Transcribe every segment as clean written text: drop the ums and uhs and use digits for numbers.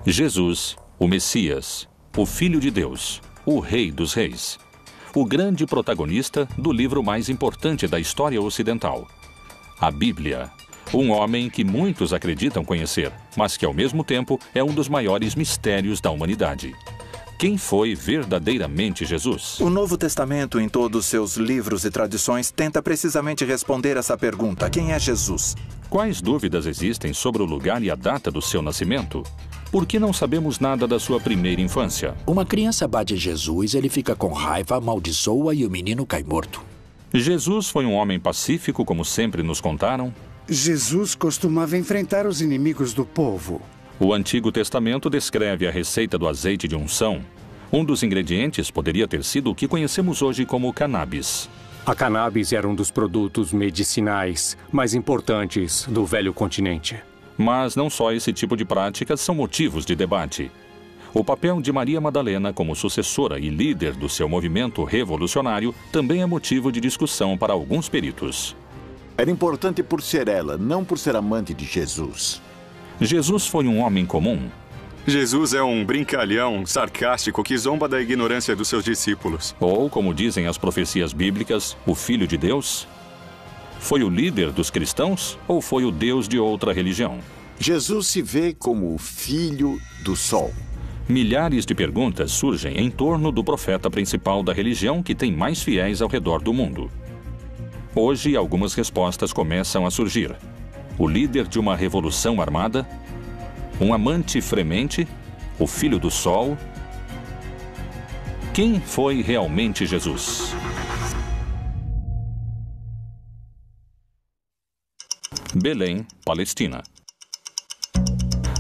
Jesus, o Messias, o Filho de Deus, o Rei dos Reis. O grande protagonista do livro mais importante da história ocidental, a Bíblia. Um homem que muitos acreditam conhecer, mas que ao mesmo tempo é um dos maiores mistérios da humanidade. Quem foi verdadeiramente Jesus? O Novo Testamento, em todos seus livros e tradições, tenta precisamente responder essa pergunta: quem é Jesus? Quais dúvidas existem sobre o lugar e a data do seu nascimento? Por que não sabemos nada da sua primeira infância? Uma criança bate em Jesus, ele fica com raiva, amaldiçoa e o menino cai morto. Jesus foi um homem pacífico, como sempre nos contaram? Jesus costumava enfrentar os inimigos do povo. O Antigo Testamento descreve a receita do azeite de unção. Um dos ingredientes poderia ter sido o que conhecemos hoje como cannabis. A cannabis era um dos produtos medicinais mais importantes do velho continente. Mas não só esse tipo de práticas são motivos de debate. O papel de Maria Madalena como sucessora e líder do seu movimento revolucionário também é motivo de discussão para alguns peritos. Era importante por ser ela, não por ser amante de Jesus. Jesus foi um homem comum? Jesus é um brincalhão sarcástico que zomba da ignorância dos seus discípulos. Ou, como dizem as profecias bíblicas, o Filho de Deus? Foi o líder dos cristãos ou foi o Deus de outra religião? Jesus se vê como o Filho do Sol. Milhares de perguntas surgem em torno do profeta principal da religião que tem mais fiéis ao redor do mundo. Hoje, algumas respostas começam a surgir. O líder de uma revolução armada? Um amante fremente? O Filho do Sol? Quem foi realmente Jesus? Belém, Palestina.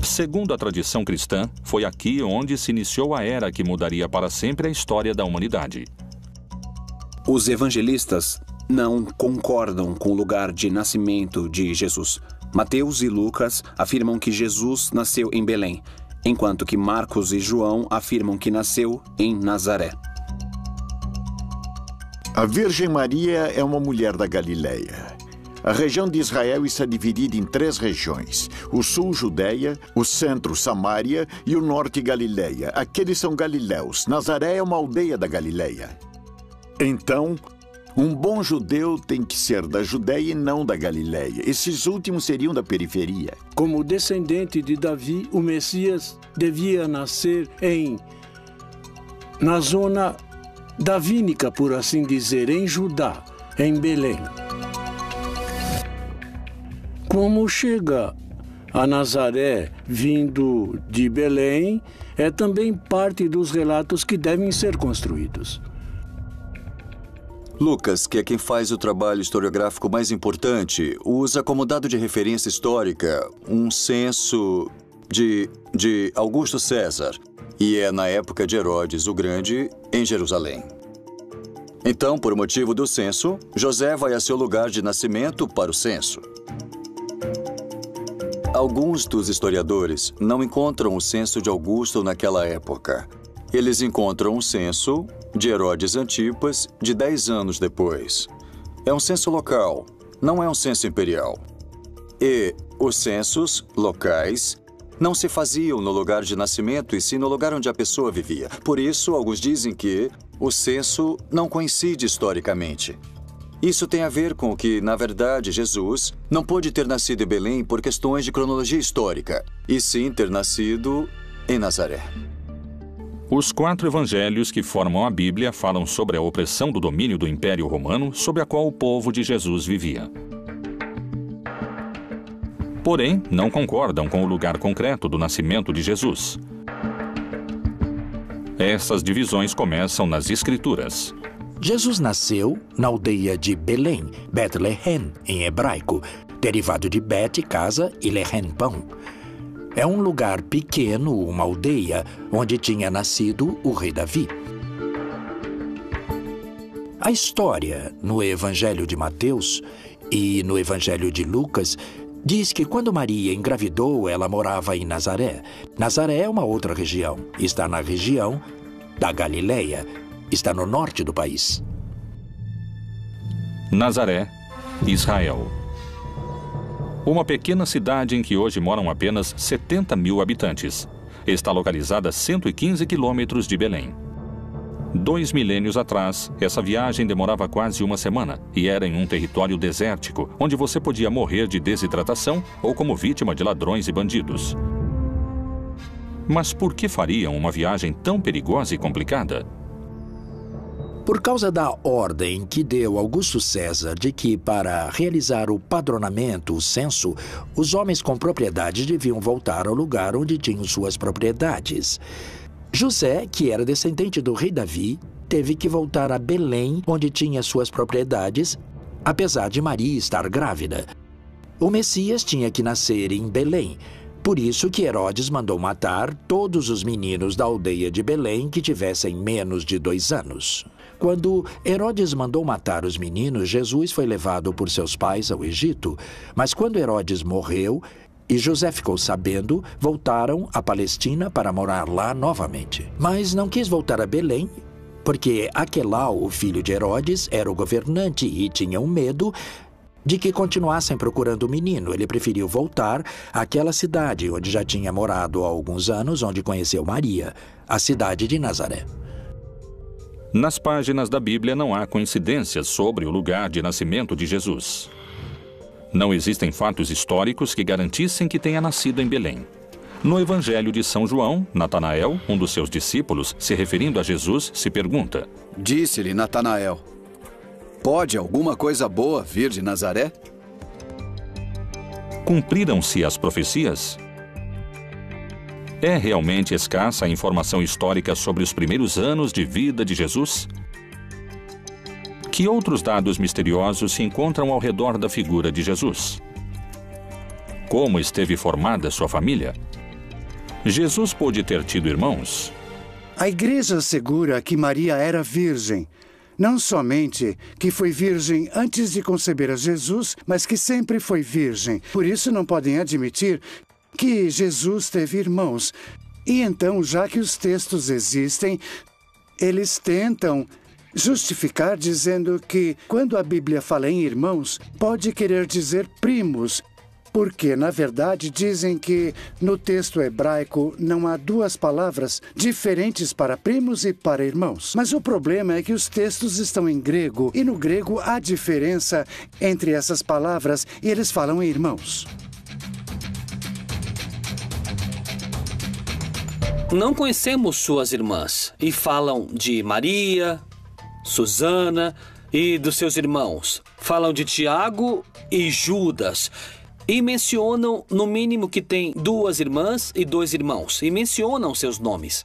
Segundo a tradição cristã, foi aqui onde se iniciou a era que mudaria para sempre a história da humanidade. Os evangelistas não concordam com o lugar de nascimento de Jesus. Mateus e Lucas afirmam que Jesus nasceu em Belém, enquanto que Marcos e João afirmam que nasceu em Nazaré. A Virgem Maria é uma mulher da Galileia. A região de Israel está dividida em 3 regiões: o sul, Judeia, o centro, Samaria e o norte, Galileia. Aqueles são galileus. Nazaré é uma aldeia da Galileia. Então, um bom judeu tem que ser da Judeia e não da Galileia. Esses últimos seriam da periferia. Como descendente de Davi, o Messias devia nascer na zona davínica, por assim dizer, em Judá, em Belém. Como chega a Nazaré vindo de Belém, é também parte dos relatos que devem ser construídos. Lucas, que é quem faz o trabalho historiográfico mais importante, usa como dado de referência histórica um censo de Augusto César, e é na época de Herodes o Grande, em Jerusalém. Então, por motivo do censo, José vai a seu lugar de nascimento para o censo. Alguns dos historiadores não encontram o censo de Augusto naquela época. Eles encontram o censo de Herodes Antipas de 10 anos depois. É um censo local, não é um censo imperial. E os censos locais não se faziam no lugar de nascimento e sim no lugar onde a pessoa vivia. Por isso, alguns dizem que o censo não coincide historicamente. Isso tem a ver com que, na verdade, Jesus não pôde ter nascido em Belém por questões de cronologia histórica, e sim ter nascido em Nazaré. Os 4 evangelhos que formam a Bíblia falam sobre a opressão do domínio do Império Romano sobre a qual o povo de Jesus vivia. Porém, não concordam com o lugar concreto do nascimento de Jesus. Essas divisões começam nas Escrituras. Jesus nasceu na aldeia de Belém, Bethlehem, em hebraico, derivado de Bet, casa, e Lehem, pão. É um lugar pequeno, uma aldeia, onde tinha nascido o rei Davi. A história no Evangelho de Mateus e no Evangelho de Lucas diz que quando Maria engravidou, ela morava em Nazaré. Nazaré é uma outra região. Está na região da Galileia. Está no norte do país. Nazaré, Israel. Uma pequena cidade em que hoje moram apenas 70 mil habitantes. está localizada a 115 quilômetros de Belém. 2 milênios atrás, essa viagem demorava quase uma semana e era em um território desértico, onde você podia morrer de desidratação ou como vítima de ladrões e bandidos. Mas por que fariam uma viagem tão perigosa e complicada? Por causa da ordem que deu Augusto César de que, para realizar o padronamento, o censo, os homens com propriedades deviam voltar ao lugar onde tinham suas propriedades. José, que era descendente do rei Davi, teve que voltar a Belém, onde tinha suas propriedades, apesar de Maria estar grávida. O Messias tinha que nascer em Belém. Por isso que Herodes mandou matar todos os meninos da aldeia de Belém que tivessem menos de 2 anos. Quando Herodes mandou matar os meninos, Jesus foi levado por seus pais ao Egito. Mas quando Herodes morreu e José ficou sabendo, voltaram à Palestina para morar lá novamente. Mas não quis voltar a Belém, porque Aquelau, o filho de Herodes, era o governante e tinha um medo de que continuassem procurando o menino. Ele preferiu voltar àquela cidade onde já tinha morado há alguns anos, onde conheceu Maria, a cidade de Nazaré. Nas páginas da Bíblia não há coincidências sobre o lugar de nascimento de Jesus. Não existem fatos históricos que garantissem que tenha nascido em Belém. No Evangelho de São João, Natanael, um dos seus discípulos, se referindo a Jesus, se pergunta: Disse-lhe Natanael: Pode alguma coisa boa vir de Nazaré? Cumpriram-se as profecias? É realmente escassa a informação histórica sobre os primeiros anos de vida de Jesus? Que outros dados misteriosos se encontram ao redor da figura de Jesus? Como esteve formada sua família? Jesus pôde ter tido irmãos? A igreja assegura que Maria era virgem. Não somente que foi virgem antes de conceber a Jesus, mas que sempre foi virgem. Por isso não podem admitir que Jesus teve irmãos. E então, já que os textos existem, eles tentam justificar dizendo que, quando a Bíblia fala em irmãos, pode querer dizer primos, porque, na verdade, dizem que no texto hebraico não há 2 palavras diferentes para primos e para irmãos. Mas o problema é que os textos estão em grego, e no grego há diferença entre essas palavras, e eles falam em irmãos. Não conhecemos suas irmãs, e falam de Maria, Susana e dos seus irmãos. Falam de Tiago e Judas. E mencionam, no mínimo, que tem 2 irmãs e 2 irmãos. E mencionam seus nomes.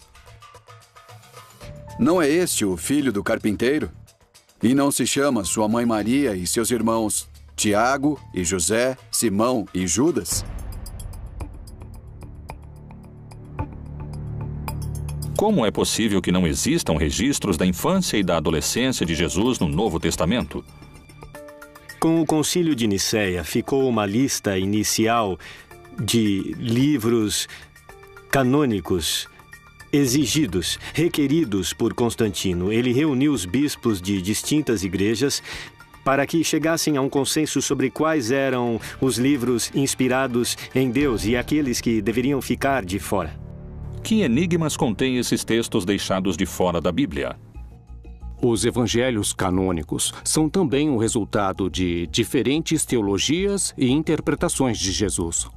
Não é este o filho do carpinteiro? E não se chama sua mãe Maria e seus irmãos Tiago e José, Simão e Judas? Como é possível que não existam registros da infância e da adolescência de Jesus no Novo Testamento? Com o Concílio de Nicéia, ficou uma lista inicial de livros canônicos exigidos, requeridos por Constantino. Ele reuniu os bispos de distintas igrejas para que chegassem a um consenso sobre quais eram os livros inspirados em Deus e aqueles que deveriam ficar de fora. Que enigmas contêm esses textos deixados de fora da Bíblia? Os evangelhos canônicos são também o resultado de diferentes teologias e interpretações de Jesus.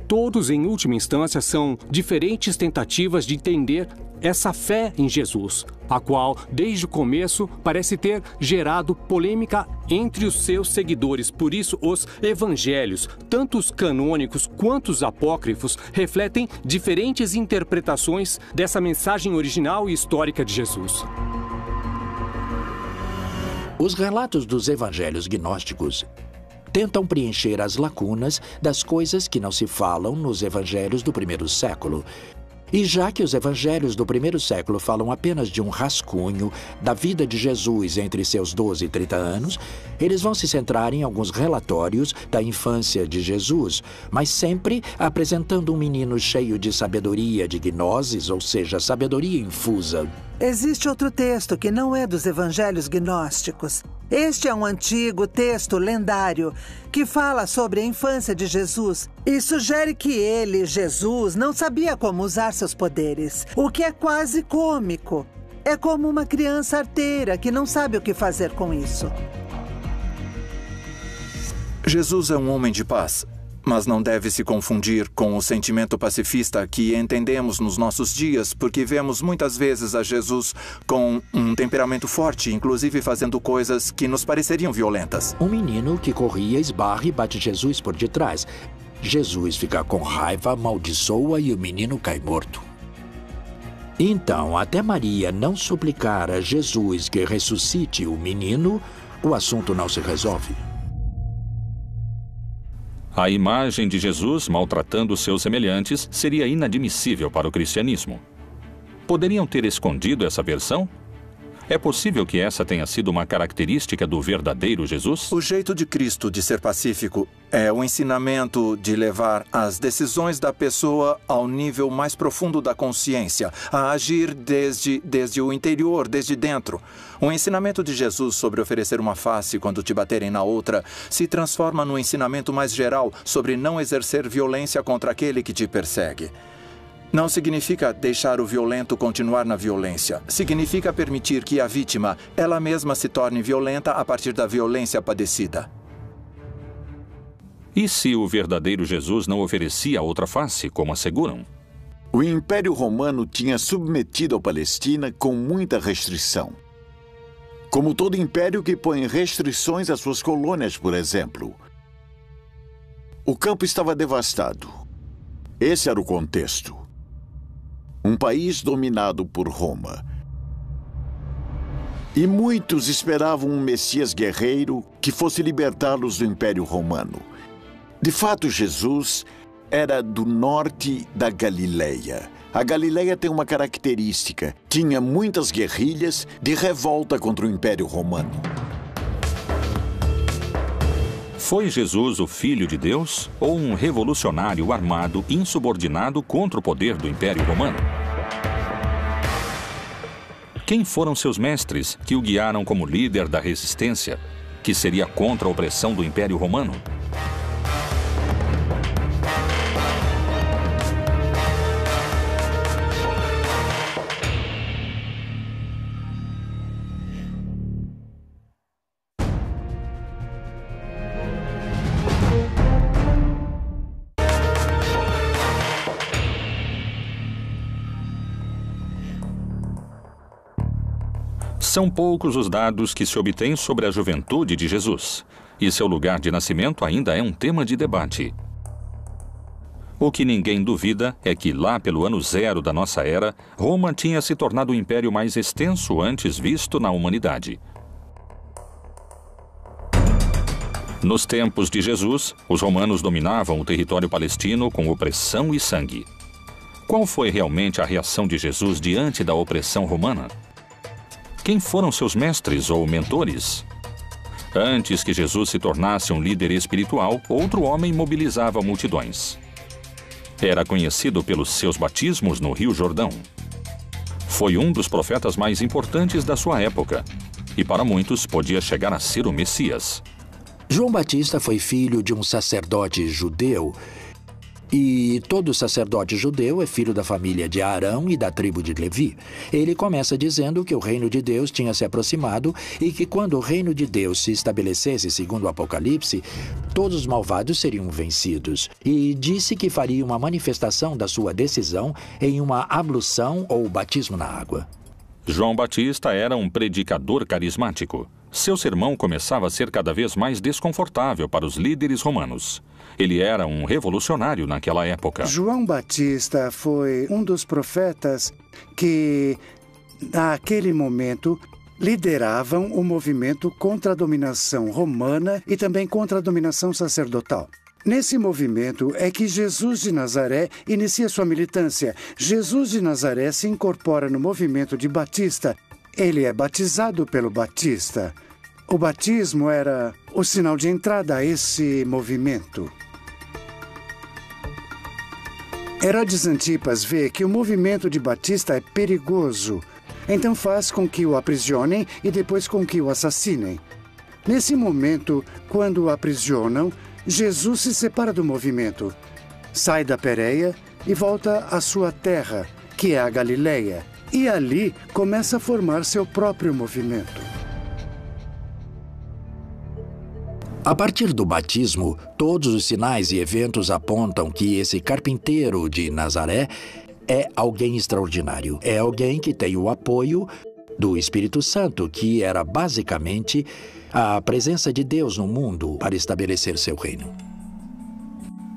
Todos, em última instância, são diferentes tentativas de entender essa fé em Jesus, a qual, desde o começo, parece ter gerado polêmica entre os seus seguidores. Por isso, os evangelhos, tanto os canônicos quanto os apócrifos, refletem diferentes interpretações dessa mensagem original e histórica de Jesus. Os relatos dos evangelhos gnósticos tentam preencher as lacunas das coisas que não se falam nos evangelhos do 1º século. E já que os evangelhos do 1º século falam apenas de um rascunho da vida de Jesus entre seus 12 e 30 anos, eles vão se centrar em alguns relatórios da infância de Jesus, mas sempre apresentando um menino cheio de sabedoria de gnoses, ou seja, sabedoria infusa. Existe outro texto que não é dos evangelhos gnósticos, Este é um antigo texto lendário que fala sobre a infância de Jesus e sugere que ele, Jesus, não sabia como usar seus poderes, o que é quase cômico. É como uma criança arteira que não sabe o que fazer com isso. Jesus é um homem de paz, mas não deve se confundir com o sentimento pacifista que entendemos nos nossos dias, porque vemos muitas vezes a Jesus com um temperamento forte, inclusive fazendo coisas que nos pareceriam violentas. Um menino que corria, esbarra e bate Jesus por detrás. Jesus fica com raiva, amaldiçoa e o menino cai morto. Então, até Maria não suplicar a Jesus que ressuscite o menino, o assunto não se resolve. A imagem de Jesus maltratando seus semelhantes seria inadmissível para o cristianismo. Poderiam ter escondido essa versão? É possível que essa tenha sido uma característica do verdadeiro Jesus? O jeito de Cristo de ser pacífico é o ensinamento de levar as decisões da pessoa ao nível mais profundo da consciência, a agir desde o interior, desde dentro. O ensinamento de Jesus sobre oferecer uma face quando te baterem na outra se transforma no ensinamento mais geral sobre não exercer violência contra aquele que te persegue. Não significa deixar o violento continuar na violência. Significa permitir que a vítima, ela mesma, se torne violenta a partir da violência padecida. E se o verdadeiro Jesus não oferecia outra face, como asseguram? O Império Romano tinha submetido a Palestina com muita restrição. Como todo império que põe restrições às suas colônias, por exemplo. O campo estava devastado. Esse era o contexto. Um país dominado por Roma. E muitos esperavam um Messias guerreiro que fosse libertá-los do Império Romano. De fato, Jesus era do norte da Galileia. A Galileia tem uma característica: tinha muitas guerrilhas de revolta contra o Império Romano. Foi Jesus o Filho de Deus ou um revolucionário armado insubordinado contra o poder do Império Romano? Quem foram seus mestres que o guiaram como líder da resistência, que seria contra a opressão do Império Romano? São poucos os dados que se obtêm sobre a juventude de Jesus, e seu lugar de nascimento ainda é um tema de debate. O que ninguém duvida é que lá pelo ano 0 da nossa era, Roma tinha se tornado o império mais extenso antes visto na humanidade. Nos tempos de Jesus, os romanos dominavam o território palestino com opressão e sangue. Qual foi realmente a reação de Jesus diante da opressão romana? Quem foram seus mestres ou mentores? Antes que Jesus se tornasse um líder espiritual, outro homem mobilizava multidões. Era conhecido pelos seus batismos no Rio Jordão. Foi um dos profetas mais importantes da sua época, e para muitos podia chegar a ser o Messias. João Batista foi filho de um sacerdote judeu, e todo sacerdote judeu é filho da família de Arão e da tribo de Levi. Ele começa dizendo que o reino de Deus tinha se aproximado e que quando o reino de Deus se estabelecesse, segundo o Apocalipse, todos os malvados seriam vencidos. E disse que faria uma manifestação da sua decisão em uma ablução ou batismo na água. João Batista era um predicador carismático. Seu sermão começava a ser cada vez mais desconfortável para os líderes romanos. Ele era um revolucionário naquela época. João Batista foi um dos profetas que, naquele momento, lideravam o movimento contra a dominação romana e também contra a dominação sacerdotal. Nesse movimento é que Jesus de Nazaré inicia sua militância. Jesus de Nazaré se incorpora no movimento de Batista. Ele é batizado pelo Batista. O batismo era o sinal de entrada a esse movimento. Herodes Antipas vê que o movimento de Batista é perigoso, então faz com que o aprisionem e depois com que o assassinem. Nesse momento, quando o aprisionam, Jesus se separa do movimento, sai da Pérea e volta à sua terra, que é a Galileia, e ali começa a formar seu próprio movimento. A partir do batismo, todos os sinais e eventos apontam que esse carpinteiro de Nazaré é alguém extraordinário. É alguém que tem o apoio do Espírito Santo, que era basicamente a presença de Deus no mundo para estabelecer seu reino.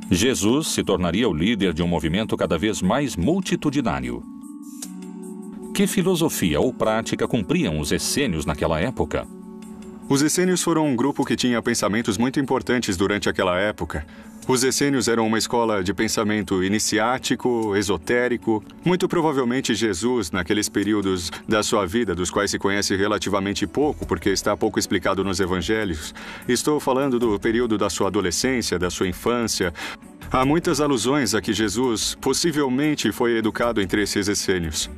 Jesus se tornaria o líder de um movimento cada vez mais multitudinário. Que filosofia ou prática cumpriam os essênios naquela época? Os essênios foram um grupo que tinha pensamentos muito importantes durante aquela época. Os essênios eram uma escola de pensamento iniciático, esotérico. Muito provavelmente Jesus, naqueles períodos da sua vida, dos quais se conhece relativamente pouco, porque está pouco explicado nos evangelhos. Estou falando do período da sua adolescência, da sua infância. Há muitas alusões a que Jesus possivelmente foi educado entre esses essênios.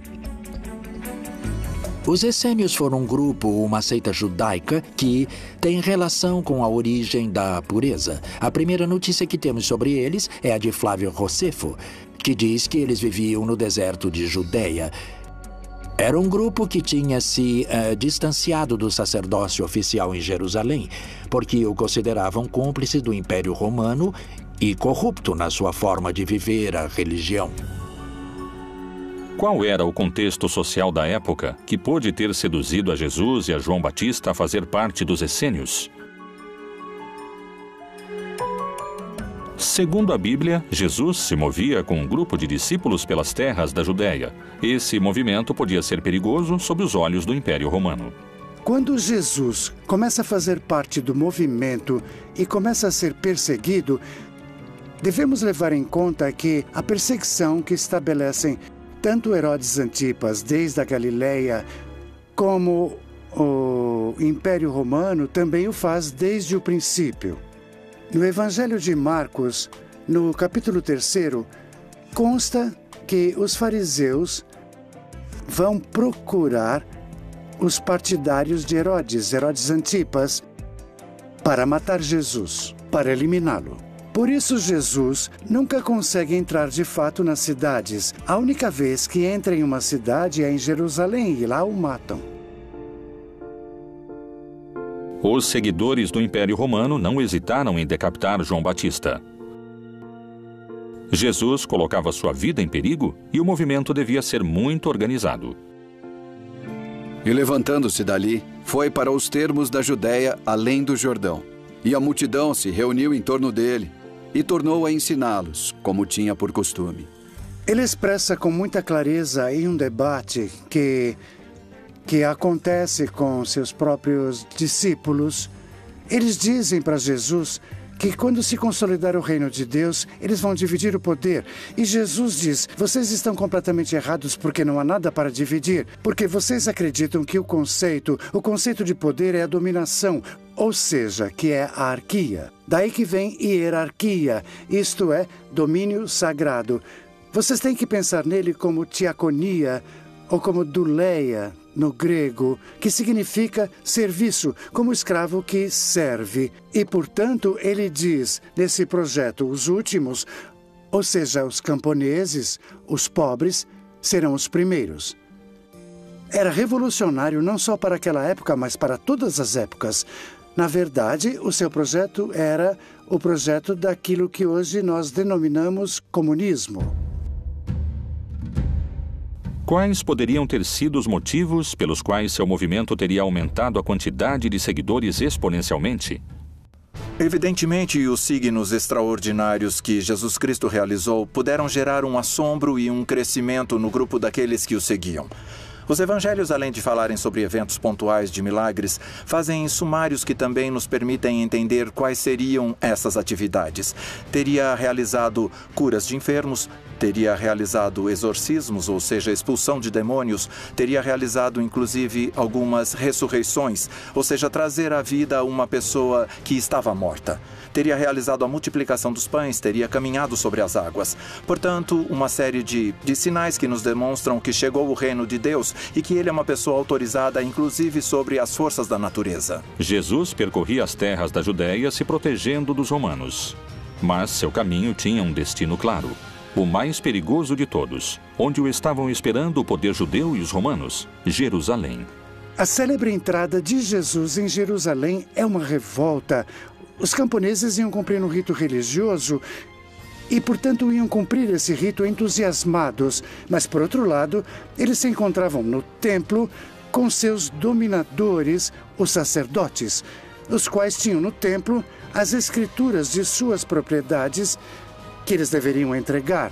Os essênios foram um grupo, uma seita judaica, que tem relação com a origem da pureza. A primeira notícia que temos sobre eles é a de Flávio Josefo, que diz que eles viviam no deserto de Judeia. Era um grupo que tinha se distanciado do sacerdócio oficial em Jerusalém, porque o consideravam cúmplice do Império Romano e corrupto na sua forma de viver a religião. Qual era o contexto social da época que pôde ter seduzido a Jesus e a João Batista a fazer parte dos essênios? Segundo a Bíblia, Jesus se movia com um grupo de discípulos pelas terras da Judéia. Esse movimento podia ser perigoso sob os olhos do Império Romano. Quando Jesus começa a fazer parte do movimento e começa a ser perseguido, devemos levar em conta que a perseguição que estabelecem tanto Herodes Antipas, desde a Galileia, como o Império Romano também o faz desde o princípio. No Evangelho de Marcos, no capítulo 3, consta que os fariseus vão procurar os partidários de Herodes Antipas, para matar Jesus, para eliminá-lo. Por isso, Jesus nunca consegue entrar de fato nas cidades. A única vez que entra em uma cidade é em Jerusalém e lá o matam. Os seguidores do Império Romano não hesitaram em decapitar João Batista. Jesus colocava sua vida em perigo e o movimento devia ser muito organizado. E levantando-se dali, foi para os termos da Judéia, além do Jordão. E a multidão se reuniu em torno dele e tornou a ensiná-los, como tinha por costume. Ele expressa com muita clareza em um debate que acontece com seus próprios discípulos. Eles dizem para Jesus que quando se consolidar o reino de Deus, eles vão dividir o poder. E Jesus diz, vocês estão completamente errados porque não há nada para dividir. Porque vocês acreditam que o conceito de poder é a dominação, ou seja, que é a arquia. Daí que vem hierarquia, isto é, domínio sagrado. Vocês têm que pensar nele como diaconia ou como douleia, no grego, que significa serviço, como escravo que serve. E, portanto, ele diz, nesse projeto, os últimos, ou seja, os camponeses, os pobres, serão os primeiros. Era revolucionário não só para aquela época, mas para todas as épocas. Na verdade, o seu projeto era o projeto daquilo que hoje nós denominamos comunismo. Quais poderiam ter sido os motivos pelos quais seu movimento teria aumentado a quantidade de seguidores exponencialmente? Evidentemente, os signos extraordinários que Jesus Cristo realizou puderam gerar um assombro e um crescimento no grupo daqueles que o seguiam. Os evangelhos, além de falarem sobre eventos pontuais de milagres, fazem sumários que também nos permitem entender quais seriam essas atividades. Teria realizado curas de enfermos, teria realizado exorcismos, ou seja, expulsão de demônios, teria realizado inclusive algumas ressurreições, ou seja, trazer à vida uma pessoa que estava morta. Teria realizado a multiplicação dos pães, teria caminhado sobre as águas. Portanto, uma série de sinais que nos demonstram que chegou o reino de Deus e que ele é uma pessoa autorizada, inclusive sobre as forças da natureza. Jesus percorria as terras da Judéia se protegendo dos romanos. Mas seu caminho tinha um destino claro. O mais perigoso de todos, onde o estavam esperando o poder judeu e os romanos, Jerusalém. A célebre entrada de Jesus em Jerusalém é uma revolta. Os camponeses iam cumprir um rito religioso e, portanto, iam cumprir esse rito entusiasmados. Mas, por outro lado, eles se encontravam no templo com seus dominadores, os sacerdotes, os quais tinham no templo as escrituras de suas propriedades que eles deveriam entregar.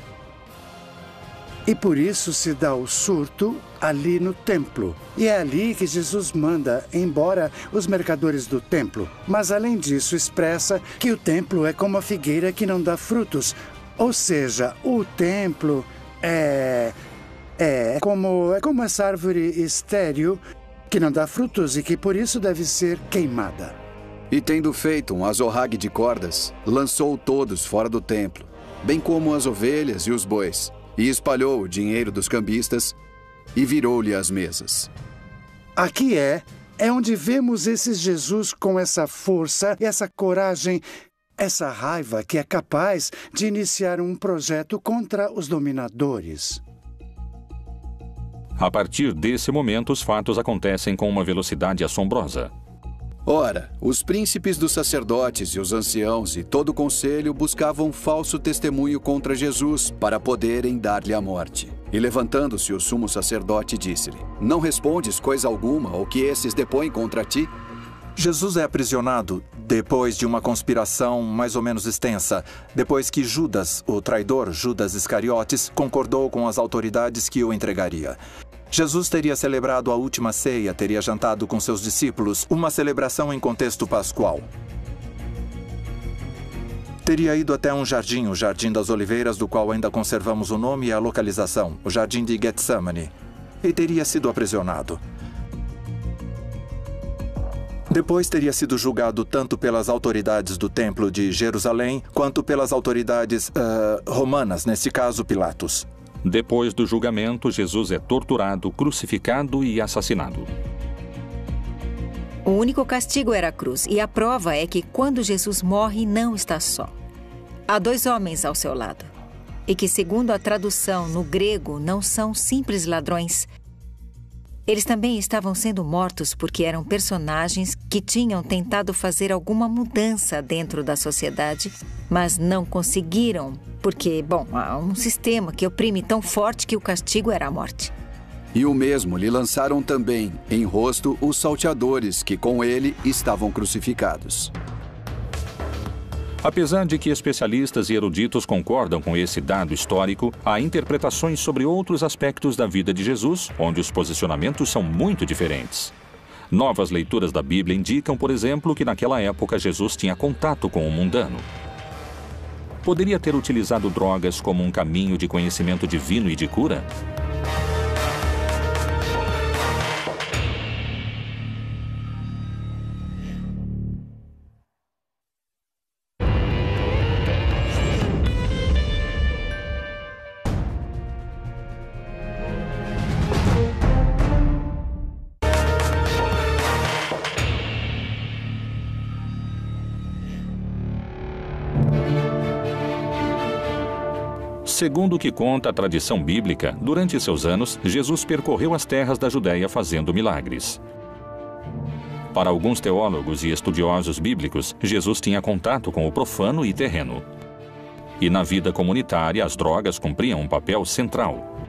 E por isso se dá o surto ali no templo. E é ali que Jesus manda embora os mercadores do templo. Mas além disso expressa que o templo é como a figueira que não dá frutos. Ou seja, o templo é como essa árvore estéril que não dá frutos e que por isso deve ser queimada. E tendo feito um azorrague de cordas, lançou todos fora do templo, bem como as ovelhas e os bois, e espalhou o dinheiro dos cambistas e virou-lhe as mesas. Aqui é onde vemos esse Jesus com essa força, essa coragem, essa raiva que é capaz de iniciar um projeto contra os dominadores. A partir desse momento, os fatos acontecem com uma velocidade assombrosa. Ora, os príncipes dos sacerdotes e os anciãos e todo o conselho buscavam falso testemunho contra Jesus para poderem dar-lhe a morte. E levantando-se o sumo sacerdote disse-lhe: Não respondes coisa alguma ao que esses depõem contra ti? Jesus é aprisionado depois de uma conspiração mais ou menos extensa, depois que Judas, o traidor, Judas Iscariotes, concordou com as autoridades que o entregaria. Jesus teria celebrado a última ceia, teria jantado com seus discípulos, uma celebração em contexto pascual. Teria ido até um jardim, o Jardim das Oliveiras, do qual ainda conservamos o nome e a localização, o Jardim de Getsemane, e teria sido aprisionado. Depois teria sido julgado tanto pelas autoridades do Templo de Jerusalém, quanto pelas autoridades romanas, nesse caso Pilatos. Depois do julgamento, Jesus é torturado, crucificado e assassinado. O único castigo era a cruz, e a prova é que quando Jesus morre, não está só. Há 2 homens ao seu lado, e que, segundo a tradução no grego, não são simples ladrões. Eles também estavam sendo mortos porque eram personagens que tinham tentado fazer alguma mudança dentro da sociedade, mas não conseguiram, porque, há um sistema que oprime tão forte que o castigo era a morte. E o mesmo lhe lançaram também em rosto os salteadores que com ele estavam crucificados. Apesar de que especialistas e eruditos concordam com esse dado histórico, há interpretações sobre outros aspectos da vida de Jesus, onde os posicionamentos são muito diferentes. Novas leituras da Bíblia indicam, por exemplo, que naquela época Jesus tinha contato com o mundano. Poderia ter utilizado drogas como um caminho de conhecimento divino e de cura? Segundo o que conta a tradição bíblica, durante seus anos, Jesus percorreu as terras da Judéia fazendo milagres. Para alguns teólogos e estudiosos bíblicos, Jesus tinha contato com o profano e terreno. E na vida comunitária, as drogas cumpriam um papel central.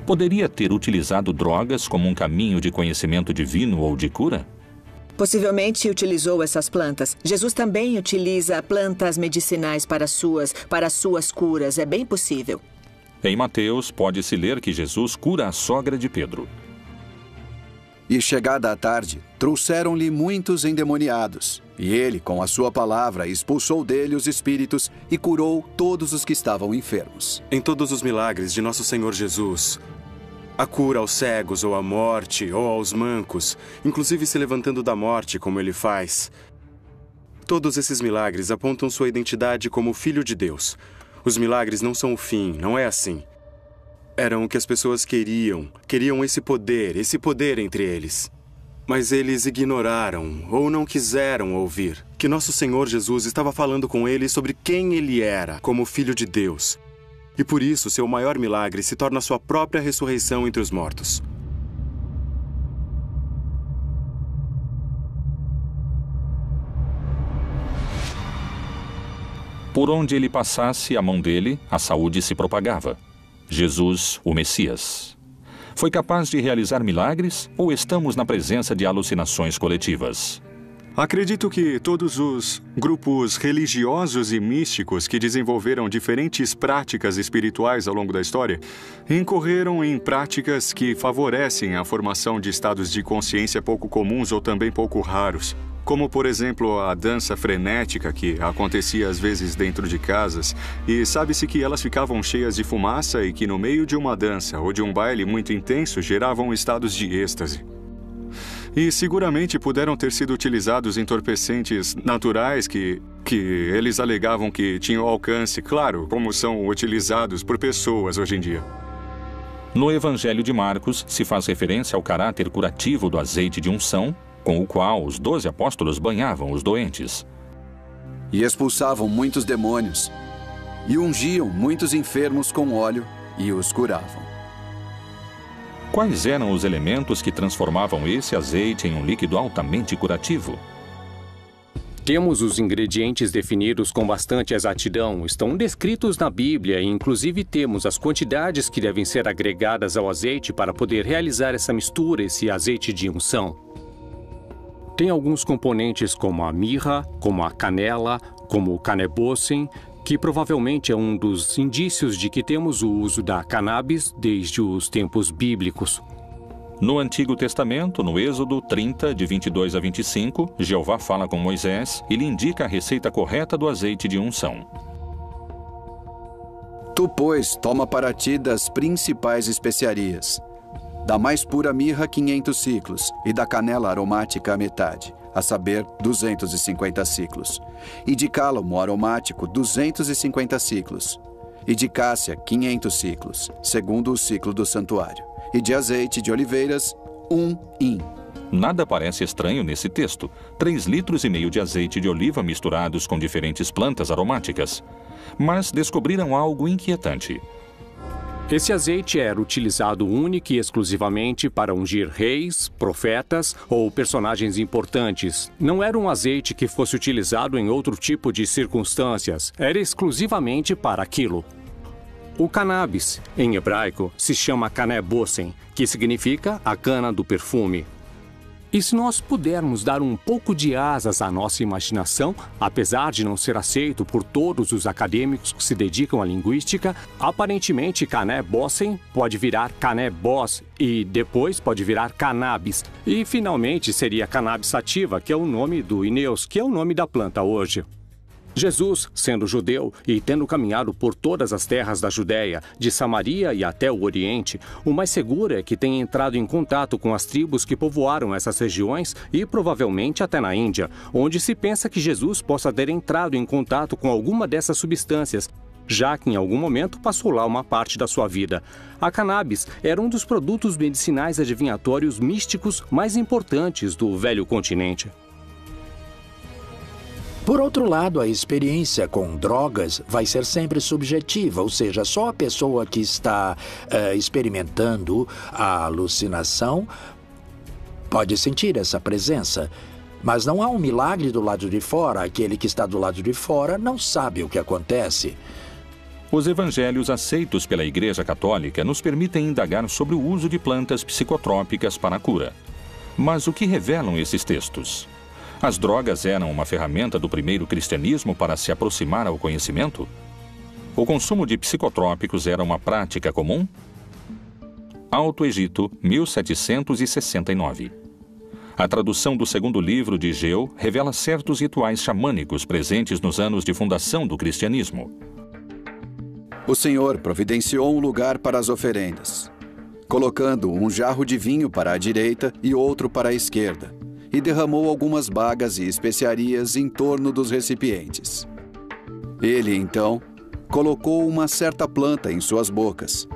Poderia ter utilizado drogas como um caminho de conhecimento divino ou de cura? Possivelmente utilizou essas plantas. Jesus também utiliza plantas medicinais para suas curas. É bem possível. Em Mateus, pode-se ler que Jesus cura a sogra de Pedro. E chegada a tarde, trouxeram-lhe muitos endemoniados. E ele, com a sua palavra, expulsou dele os espíritos e curou todos os que estavam enfermos. Em todos os milagres de nosso Senhor Jesus, a cura aos cegos ou à morte ou aos mancos, inclusive se levantando da morte, como ele faz, todos esses milagres apontam sua identidade como Filho de Deus. Os milagres não são o fim, não é assim. Eram o que as pessoas queriam esse poder entre eles. Mas eles ignoraram ou não quiseram ouvir que nosso Senhor Jesus estava falando com eles sobre quem ele era como Filho de Deus. E por isso, seu maior milagre se torna sua própria ressurreição entre os mortos. Por onde ele passasse, a mão dele, a saúde se propagava. Jesus, o Messias. Foi capaz de realizar milagres ou estamos na presença de alucinações coletivas? Acredito que todos os grupos religiosos e místicos que desenvolveram diferentes práticas espirituais ao longo da história incorreram em práticas que favorecem a formação de estados de consciência pouco comuns ou também pouco raros. Como, por exemplo, a dança frenética que acontecia às vezes dentro de casas, e sabe-se que elas ficavam cheias de fumaça e que no meio de uma dança ou de um baile muito intenso geravam estados de êxtase. E seguramente puderam ter sido utilizados entorpecentes naturais que eles alegavam que tinham alcance, claro, como são utilizados por pessoas hoje em dia. No Evangelho de Marcos, se faz referência ao caráter curativo do azeite de unção, com o qual os 12 apóstolos banhavam os doentes. E expulsavam muitos demônios, e ungiam muitos enfermos com óleo, e os curavam. Quais eram os elementos que transformavam esse azeite em um líquido altamente curativo? Temos os ingredientes definidos com bastante exatidão, estão descritos na Bíblia e inclusive temos as quantidades que devem ser agregadas ao azeite para poder realizar essa mistura, esse azeite de unção. Tem alguns componentes como a mirra, como a canela, como o canebossem, que provavelmente é um dos indícios de que temos o uso da cannabis desde os tempos bíblicos. No Antigo Testamento, no Êxodo 30, de 22 a 25, Jeová fala com Moisés e lhe indica a receita correta do azeite de unção. Tu, pois, toma para ti das principais especiarias. Da mais pura mirra, 500 ciclos, e da canela aromática a metade, a saber, 250 ciclos. E de cálamo aromático, 250 ciclos. E de cássia, 500 ciclos, segundo o ciclo do santuário. E de azeite de oliveiras, 1 hin. Nada parece estranho nesse texto. 3,5 litros de azeite de oliva misturados com diferentes plantas aromáticas. Mas descobriram algo inquietante. Esse azeite era utilizado única e exclusivamente para ungir reis, profetas ou personagens importantes. Não era um azeite que fosse utilizado em outro tipo de circunstâncias. Era exclusivamente para aquilo. O cannabis, em hebraico, se chama canebossem, que significa a cana do perfume. E se nós pudermos dar um pouco de asas à nossa imaginação, apesar de não ser aceito por todos os acadêmicos que se dedicam à linguística, aparentemente canebossem pode virar canebós e depois pode virar cannabis. E finalmente seria cannabis sativa, que é o nome do Ineus, que é o nome da planta hoje. Jesus, sendo judeu e tendo caminhado por todas as terras da Judéia, de Samaria e até o Oriente, o mais seguro é que tenha entrado em contato com as tribos que povoaram essas regiões e provavelmente até na Índia, onde se pensa que Jesus possa ter entrado em contato com alguma dessas substâncias, já que em algum momento passou lá uma parte da sua vida. A cannabis era um dos produtos medicinais adivinhatórios místicos mais importantes do velho continente. Por outro lado, a experiência com drogas vai ser sempre subjetiva, ou seja, só a pessoa que está experimentando a alucinação pode sentir essa presença. Mas não há um milagre do lado de fora, aquele que está do lado de fora não sabe o que acontece. Os evangelhos aceitos pela Igreja Católica nos permitem indagar sobre o uso de plantas psicotrópicas para a cura. Mas o que revelam esses textos? As drogas eram uma ferramenta do primeiro cristianismo para se aproximar ao conhecimento? O consumo de psicotrópicos era uma prática comum? Alto Egito, 1769. A tradução do segundo livro de Geu revela certos rituais xamânicos presentes nos anos de fundação do cristianismo. O Senhor providenciou um lugar para as oferendas, colocando um jarro de vinho para a direita e outro para a esquerda, e derramou algumas bagas e especiarias em torno dos recipientes. Ele, então, colocou uma certa planta em suas bocas,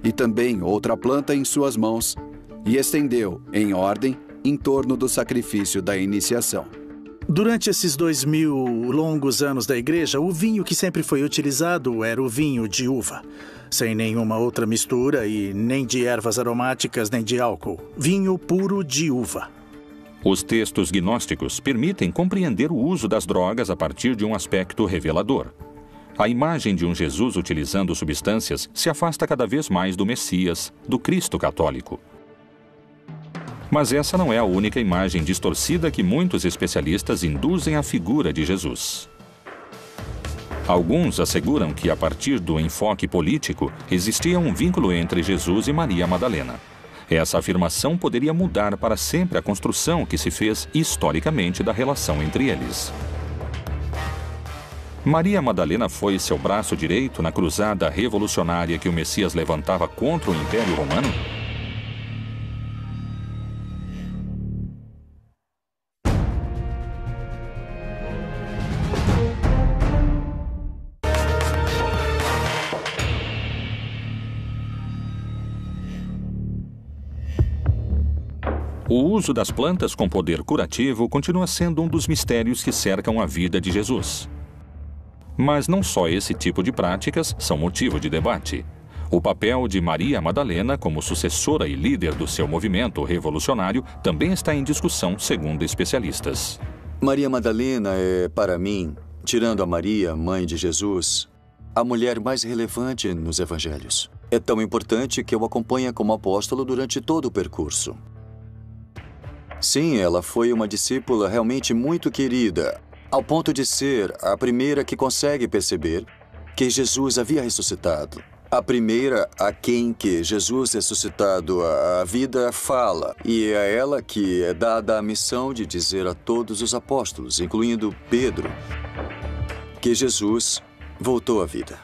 e também outra planta em suas mãos, e estendeu, em ordem, em torno do sacrifício da iniciação. Durante esses 2000 longos anos da igreja, o vinho que sempre foi utilizado era o vinho de uva, sem nenhuma outra mistura e nem de ervas aromáticas nem de álcool. Vinho puro de uva. Os textos gnósticos permitem compreender o uso das drogas a partir de um aspecto revelador. A imagem de um Jesus utilizando substâncias se afasta cada vez mais do Messias, do Cristo católico. Mas essa não é a única imagem distorcida que muitos especialistas induzem à figura de Jesus. Alguns asseguram que, a partir do enfoque político, existia um vínculo entre Jesus e Maria Madalena. Essa afirmação poderia mudar para sempre a construção que se fez historicamente da relação entre eles. Maria Madalena foi seu braço direito na cruzada revolucionária que o Messias levantava contra o Império Romano? O uso das plantas com poder curativo continua sendo um dos mistérios que cercam a vida de Jesus. Mas não só esse tipo de práticas são motivo de debate. O papel de Maria Madalena como sucessora e líder do seu movimento revolucionário também está em discussão, segundo especialistas. Maria Madalena é, para mim, tirando a Maria, mãe de Jesus, a mulher mais relevante nos evangelhos. É tão importante que eu acompanho como apóstolo durante todo o percurso. Sim, ela foi uma discípula realmente muito querida, ao ponto de ser a primeira que consegue perceber que Jesus havia ressuscitado. A primeira a quem que Jesus ressuscitado a vida fala, e é a ela que é dada a missão de dizer a todos os apóstolos, incluindo Pedro, que Jesus voltou à vida.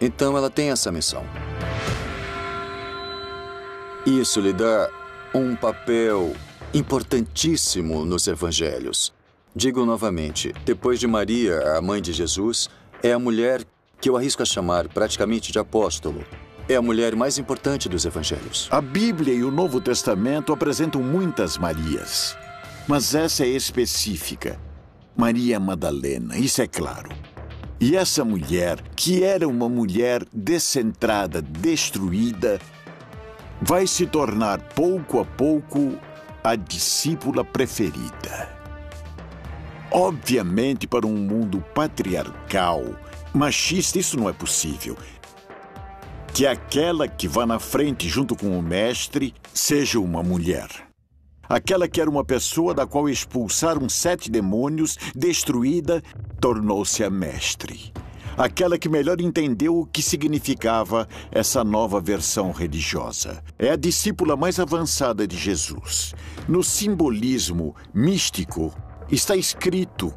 Então ela tem essa missão. Isso lhe dá um papel importantíssimo nos evangelhos. Digo novamente, depois de Maria, a mãe de Jesus, é a mulher que eu arrisco a chamar praticamente de apóstolo. É a mulher mais importante dos evangelhos. A Bíblia e o Novo Testamento apresentam muitas Marias, mas essa é específica. Maria Madalena, isso é claro. E essa mulher, que era uma mulher descentrada, destruída, vai se tornar pouco a pouco a discípula preferida. Obviamente, para um mundo patriarcal, machista, isso não é possível. Que aquela que vá na frente junto com o mestre seja uma mulher. Aquela que era uma pessoa da qual expulsaram 7 demônios, destruída, tornou-se a mestre. Aquela que melhor entendeu o que significava essa nova versão religiosa. É a discípula mais avançada de Jesus. No simbolismo místico, está escrito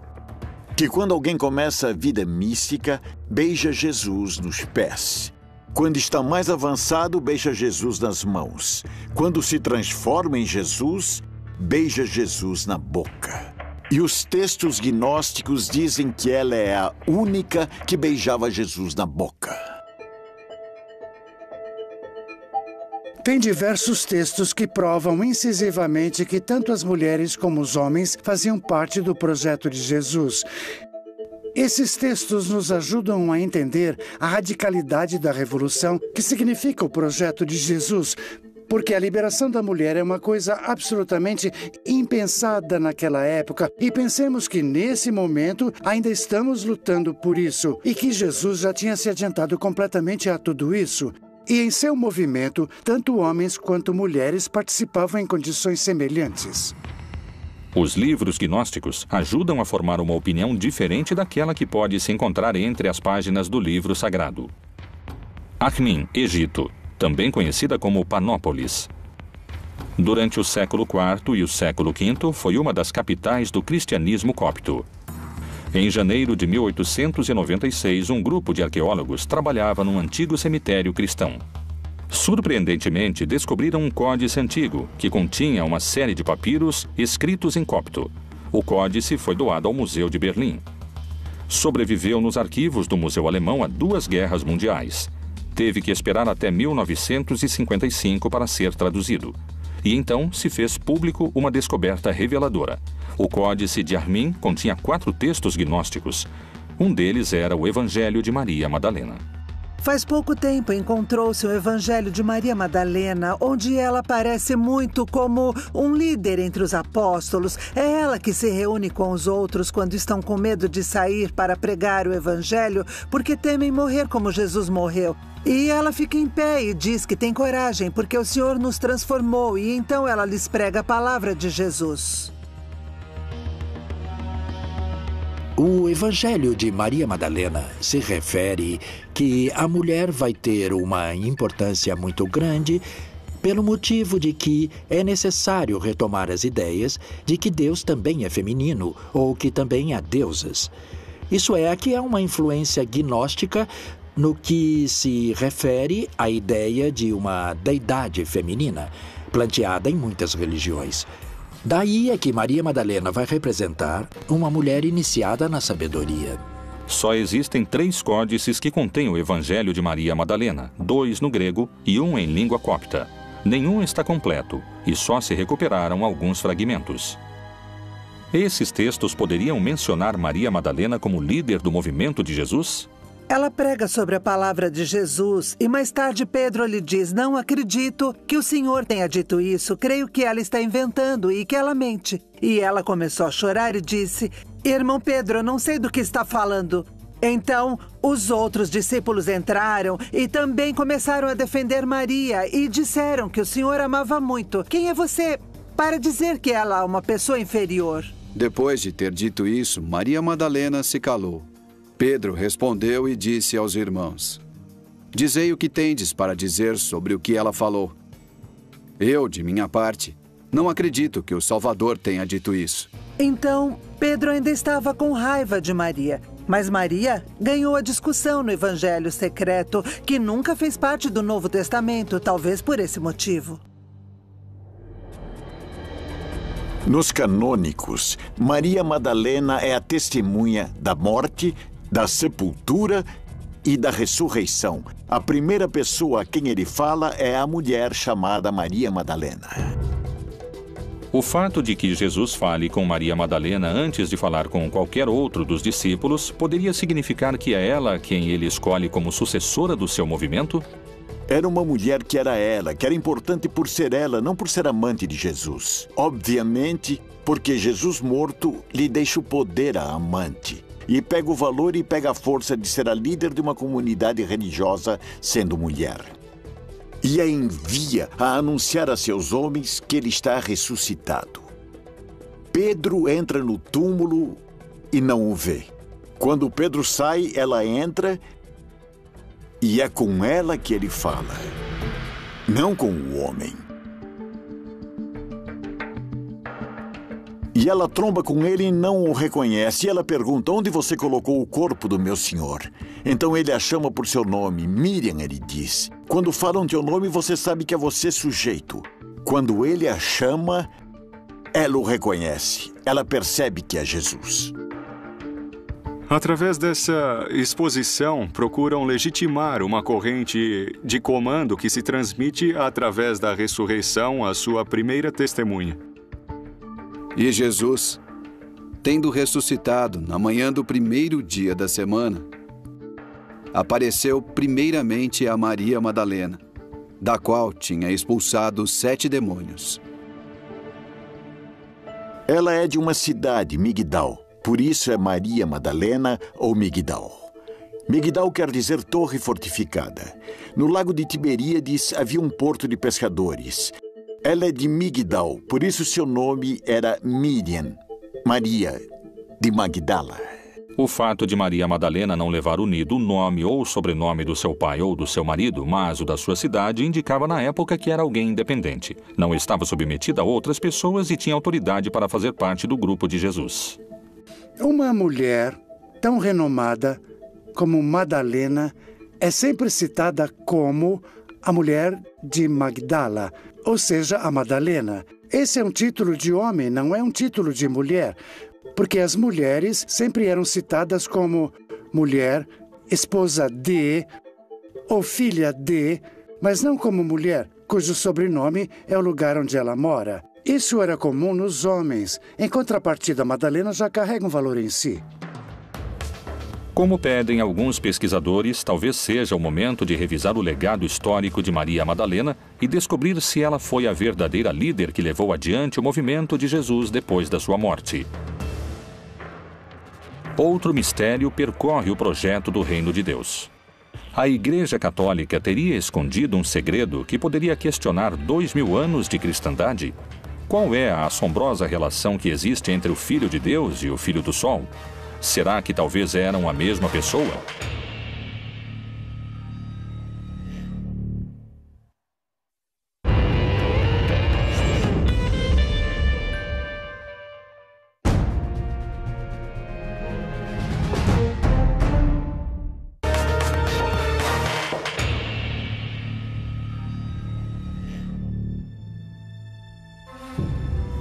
que quando alguém começa a vida mística, beija Jesus nos pés. Quando está mais avançado, beija Jesus nas mãos. Quando se transforma em Jesus, beija Jesus na boca. E os textos gnósticos dizem que ela é a única que beijava Jesus na boca. Tem diversos textos que provam incisivamente que tanto as mulheres como os homens faziam parte do projeto de Jesus. Esses textos nos ajudam a entender a radicalidade da revolução que significa o projeto de Jesus, porque a liberação da mulher é uma coisa absolutamente impensada naquela época. E pensemos que, nesse momento, ainda estamos lutando por isso e que Jesus já tinha se adiantado completamente a tudo isso. E em seu movimento, tanto homens quanto mulheres participavam em condições semelhantes. Os livros gnósticos ajudam a formar uma opinião diferente daquela que pode se encontrar entre as páginas do livro sagrado. Akhmin, Egito, também conhecida como Panópolis. Durante o século IV e o século V, foi uma das capitais do cristianismo copto. Em janeiro de 1896, um grupo de arqueólogos trabalhava num antigo cemitério cristão. Surpreendentemente, descobriram um códice antigo, que continha uma série de papiros escritos em copto. O códice foi doado ao Museu de Berlim. Sobreviveu nos arquivos do Museu Alemão a 2 guerras mundiais. Teve que esperar até 1955 para ser traduzido. E então se fez público uma descoberta reveladora. O Códice de Armin continha 4 textos gnósticos. Um deles era o Evangelho de Maria Madalena. Faz pouco tempo encontrou-se o Evangelho de Maria Madalena, onde ela aparece muito como um líder entre os apóstolos. É ela que se reúne com os outros quando estão com medo de sair para pregar o Evangelho, porque temem morrer como Jesus morreu. E ela fica em pé e diz que tem coragem, porque o Senhor nos transformou, e então ela lhes prega a palavra de Jesus. O Evangelho de Maria Madalena se refere que a mulher vai ter uma importância muito grande pelo motivo de que é necessário retomar as ideias de que Deus também é feminino ou que também há deusas. Isso é, aqui há uma influência gnóstica no que se refere à ideia de uma deidade feminina, planteada em muitas religiões. Daí é que Maria Madalena vai representar uma mulher iniciada na sabedoria. Só existem 3 códices que contêm o Evangelho de Maria Madalena, 2 no grego e 1 em língua copta. Nenhum está completo e só se recuperaram alguns fragmentos. Esses textos poderiam mencionar Maria Madalena como líder do movimento de Jesus? Ela prega sobre a palavra de Jesus e mais tarde Pedro lhe diz: não acredito que o Senhor tenha dito isso, creio que ela está inventando e que ela mente. E ela começou a chorar e disse: irmão Pedro, eu não sei do que está falando. Então, os outros discípulos entraram e também começaram a defender Maria e disseram que o Senhor amava muito. Quem é você para dizer que ela é uma pessoa inferior? Depois de ter dito isso, Maria Madalena se calou. Pedro respondeu e disse aos irmãos: dizei o que tendes para dizer sobre o que ela falou. Eu, de minha parte, não acredito que o Salvador tenha dito isso. Então, Pedro ainda estava com raiva de Maria. Mas Maria ganhou a discussão no Evangelho secreto, que nunca fez parte do Novo Testamento, talvez por esse motivo. Nos canônicos, Maria Madalena é a testemunha da morte, da sepultura e da ressurreição. A primeira pessoa a quem ele fala é a mulher chamada Maria Madalena. O fato de que Jesus fale com Maria Madalena antes de falar com qualquer outro dos discípulos poderia significar que é ela quem ele escolhe como sucessora do seu movimento? Era uma mulher que era importante por ser ela, não por ser amante de Jesus. Obviamente, porque Jesus morto lhe deixa o poder à amante. E pega o valor e pega a força de ser a líder de uma comunidade religiosa sendo mulher. E a envia a anunciar a seus homens que ele está ressuscitado. Pedro entra no túmulo e não o vê. Quando Pedro sai, ela entra e é com ela que ele fala, não com o homem. E ela tromba com ele e não o reconhece. E ela pergunta: onde você colocou o corpo do meu senhor? Então ele a chama por seu nome. Miriam, ele diz. Quando falam teu nome, você sabe que é você sujeito. Quando ele a chama, ela o reconhece. Ela percebe que é Jesus. Através dessa exposição, procuram legitimar uma corrente de comando que se transmite através da ressurreição à sua primeira testemunha. E Jesus, tendo ressuscitado na manhã do primeiro dia da semana, apareceu primeiramente a Maria Madalena, da qual tinha expulsado 7 demônios. Ela é de uma cidade, Migdal. Por isso é Maria Madalena ou Migdal. Migdal quer dizer torre fortificada. No lago de Tiberíades havia um porto de pescadores. Ela é de Migdal, por isso seu nome era Miriam, Maria de Magdala. O fato de Maria Madalena não levar unido o nome ou o sobrenome do seu pai ou do seu marido, mas o da sua cidade, indicava na época que era alguém independente. Não estava submetida a outras pessoas e tinha autoridade para fazer parte do grupo de Jesus. Uma mulher tão renomada como Madalena é sempre citada como a mulher de Magdala, ou seja, a Madalena. Esse é um título de homem, não é um título de mulher, porque as mulheres sempre eram citadas como mulher, esposa de ou filha de, mas não como mulher, cujo sobrenome é o lugar onde ela mora. Isso era comum nos homens. Em contrapartida, Madalena já carrega um valor em si. Como pedem alguns pesquisadores, talvez seja o momento de revisar o legado histórico de Maria Madalena e descobrir se ela foi a verdadeira líder que levou adiante o movimento de Jesus depois da sua morte. Outro mistério percorre o projeto do Reino de Deus. A Igreja Católica teria escondido um segredo que poderia questionar 2000 anos de cristandade? Qual é a assombrosa relação que existe entre o Filho de Deus e o Filho do Sol? Será que talvez eram a mesma pessoa?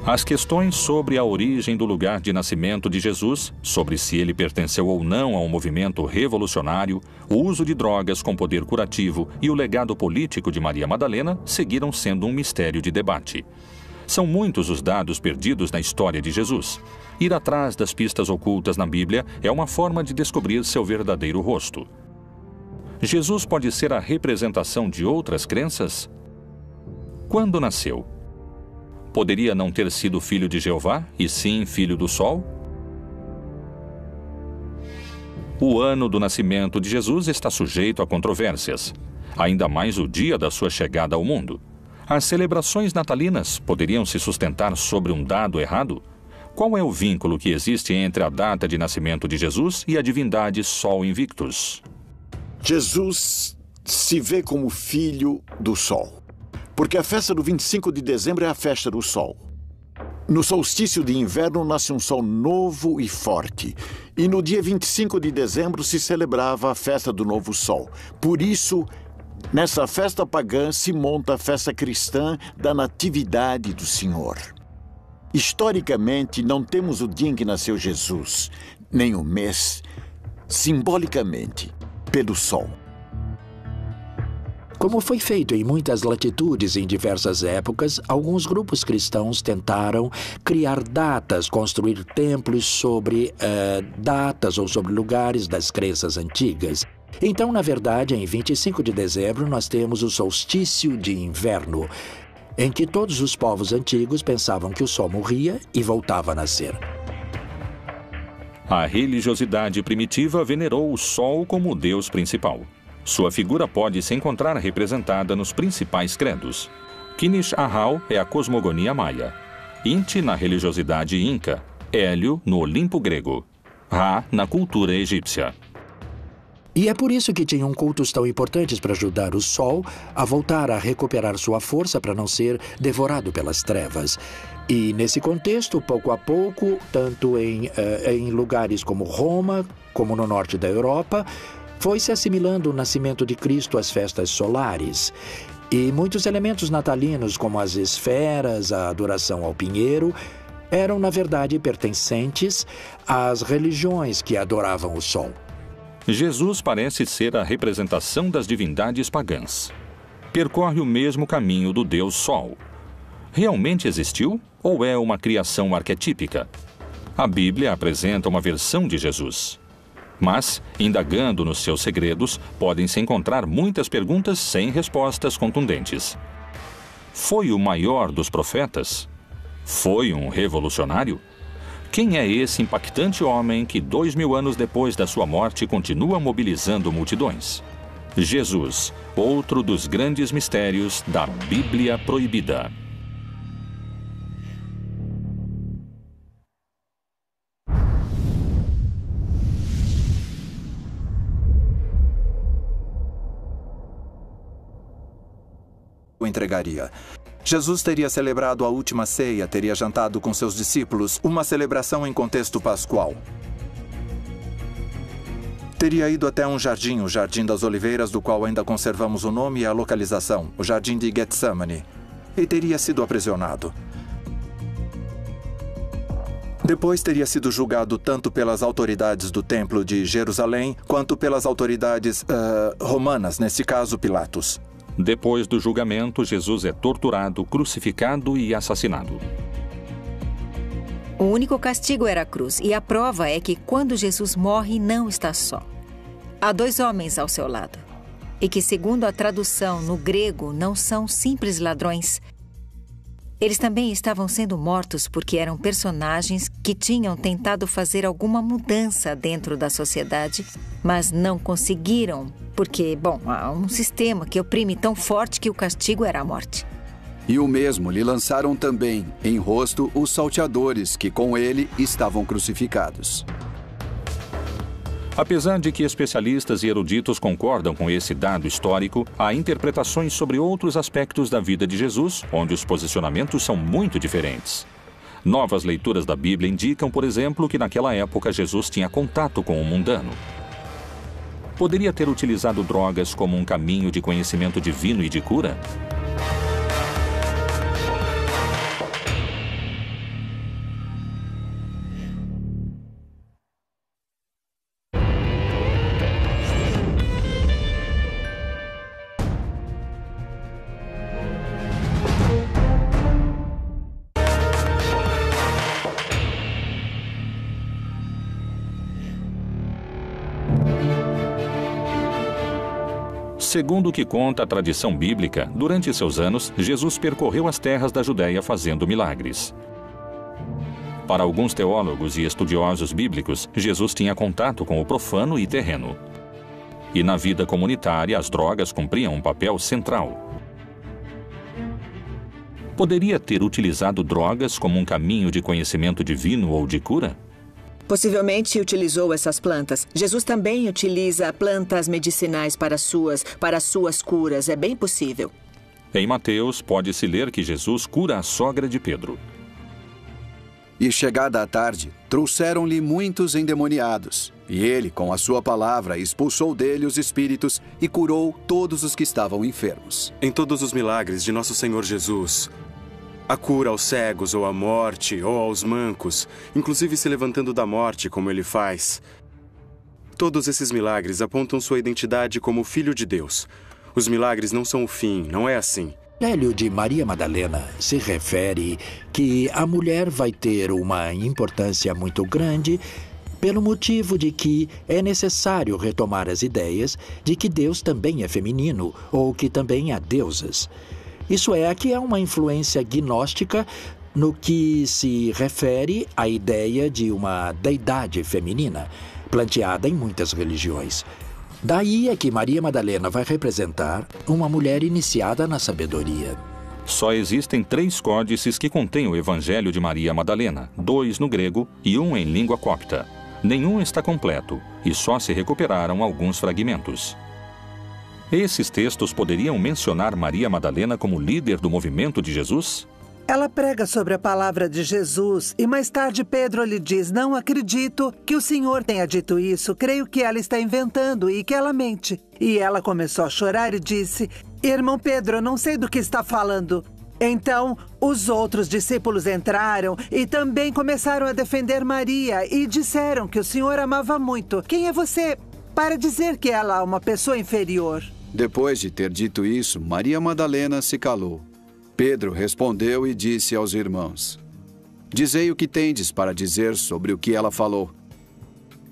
As questões sobre a origem do lugar de nascimento de Jesus, sobre se ele pertenceu ou não a um movimento revolucionário, o uso de drogas com poder curativo e o legado político de Maria Madalena seguiram sendo um mistério de debate. São muitos os dados perdidos na história de Jesus. Ir atrás das pistas ocultas na Bíblia é uma forma de descobrir seu verdadeiro rosto. Jesus pode ser a representação de outras crenças? Quando nasceu? Poderia não ter sido filho de Jeová, e sim filho do Sol? O ano do nascimento de Jesus está sujeito a controvérsias, ainda mais o dia da sua chegada ao mundo. As celebrações natalinas poderiam se sustentar sobre um dado errado? Qual é o vínculo que existe entre a data de nascimento de Jesus e a divindade Sol Invictus? Jesus se vê como filho do Sol, porque a festa do 25 de dezembro é a festa do Sol. No solstício de inverno nasce um sol novo e forte, e no dia 25 de dezembro se celebrava a festa do novo sol. Por isso, nessa festa pagã se monta a festa cristã da Natividade do Senhor. Historicamente, não temos o dia em que nasceu Jesus, nem o mês, simbolicamente, pelo sol. Como foi feito em muitas latitudes em diversas épocas, alguns grupos cristãos tentaram criar datas, construir templos sobre datas ou sobre lugares das crenças antigas. Então, na verdade, em 25 de dezembro, nós temos o solstício de inverno, em que todos os povos antigos pensavam que o sol morria e voltava a nascer. A religiosidade primitiva venerou o sol como o deus principal. Sua figura pode se encontrar representada nos principais credos. Kinish Ahau é a cosmogonia maia, Inti na religiosidade inca, Hélio no Olimpo grego, Ra na cultura egípcia. E é por isso que tinham cultos tão importantes para ajudar o Sol a voltar a recuperar sua força para não ser devorado pelas trevas. E nesse contexto, pouco a pouco, tanto em lugares como Roma, como no norte da Europa, foi se assimilando o nascimento de Cristo às festas solares. E muitos elementos natalinos, como as esferas, a adoração ao pinheiro, eram, na verdade, pertencentes às religiões que adoravam o sol. Jesus parece ser a representação das divindades pagãs. Percorre o mesmo caminho do Deus Sol. Realmente existiu ou é uma criação arquetípica? A Bíblia apresenta uma versão de Jesus. Mas, indagando nos seus segredos, podem-se encontrar muitas perguntas sem respostas contundentes. Foi o maior dos profetas? Foi um revolucionário? Quem é esse impactante homem que 2000 anos depois da sua morte continua mobilizando multidões? Jesus, outro dos grandes mistérios da Bíblia Proibida. o entregaria. Jesus teria celebrado a última ceia, teria jantado com seus discípulos, uma celebração em contexto pascual. Teria ido até um jardim, o Jardim das Oliveiras, do qual ainda conservamos o nome e a localização, o Jardim de Getsemane, e teria sido aprisionado. Depois teria sido julgado tanto pelas autoridades do Templo de Jerusalém, quanto pelas autoridades romanas, nesse caso Pilatos. Depois do julgamento, Jesus é torturado, crucificado e assassinado. O único castigo era a cruz, e a prova é que quando Jesus morre, não está só. Há 2 homens ao seu lado, e que, segundo a tradução no grego, não são simples ladrões. Eles também estavam sendo mortos porque eram personagens que tinham tentado fazer alguma mudança dentro da sociedade, mas não conseguiram, porque, há um sistema que oprime tão forte que o castigo era a morte. E o mesmo lhe lançaram também em rosto os salteadores que com ele estavam crucificados. Apesar de que especialistas e eruditos concordam com esse dado histórico, há interpretações sobre outros aspectos da vida de Jesus, onde os posicionamentos são muito diferentes. Novas leituras da Bíblia indicam, por exemplo, que naquela época Jesus tinha contato com o mundano. Poderia ter utilizado drogas como um caminho de conhecimento divino e de cura? Segundo o que conta a tradição bíblica, durante seus anos, Jesus percorreu as terras da Judéia fazendo milagres. Para alguns teólogos e estudiosos bíblicos, Jesus tinha contato com o profano e terreno. E na vida comunitária, as drogas cumpriam um papel central. Poderia ter utilizado drogas como um caminho de conhecimento divino ou de cura? Possivelmente utilizou essas plantas. Jesus também utiliza plantas medicinais para suas curas. É bem possível. Em Mateus, pode-se ler que Jesus cura a sogra de Pedro. E chegada a tarde, trouxeram-lhe muitos endemoniados. E ele, com a sua palavra, expulsou dele os espíritos e curou todos os que estavam enfermos. Em todos os milagres de nosso Senhor Jesus, a cura aos cegos, ou à morte, ou aos mancos, inclusive se levantando da morte, como ele faz. Todos esses milagres apontam sua identidade como Filho de Deus. Os milagres não são o fim, não é assim. O Evangelho de Maria Madalena se refere que a mulher vai ter uma importância muito grande pelo motivo de que é necessário retomar as ideias de que Deus também é feminino ou que também há deusas. Isso é, aqui há uma influência gnóstica no que se refere à ideia de uma deidade feminina, planteada em muitas religiões. Daí é que Maria Madalena vai representar uma mulher iniciada na sabedoria. Só existem 3 códices que contêm o Evangelho de Maria Madalena, 2 no grego e 1 em língua copta. Nenhum está completo e só se recuperaram alguns fragmentos. Esses textos poderiam mencionar Maria Madalena como líder do movimento de Jesus? Ela prega sobre a palavra de Jesus e mais tarde Pedro lhe diz: não acredito que o Senhor tenha dito isso, creio que ela está inventando e que ela mente. E ela começou a chorar e disse: irmão Pedro, eu não sei do que está falando. Então, os outros discípulos entraram e também começaram a defender Maria e disseram que o Senhor amava muito. Quem é você para dizer que ela é uma pessoa inferior? Depois de ter dito isso, Maria Madalena se calou. Pedro respondeu e disse aos irmãos: dizei o que tendes para dizer sobre o que ela falou.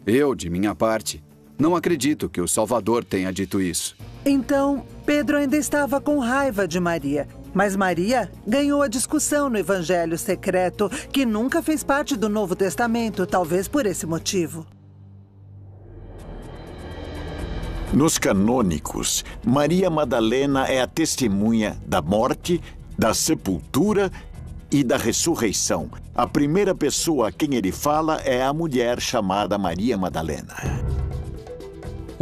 Eu, de minha parte, não acredito que o Salvador tenha dito isso. Então, Pedro ainda estava com raiva de Maria. Mas Maria ganhou a discussão no Evangelho secreto, que nunca fez parte do Novo Testamento, talvez por esse motivo. Nos canônicos, Maria Madalena é a testemunha da morte, da sepultura e da ressurreição. A primeira pessoa a quem ele fala é a mulher chamada Maria Madalena.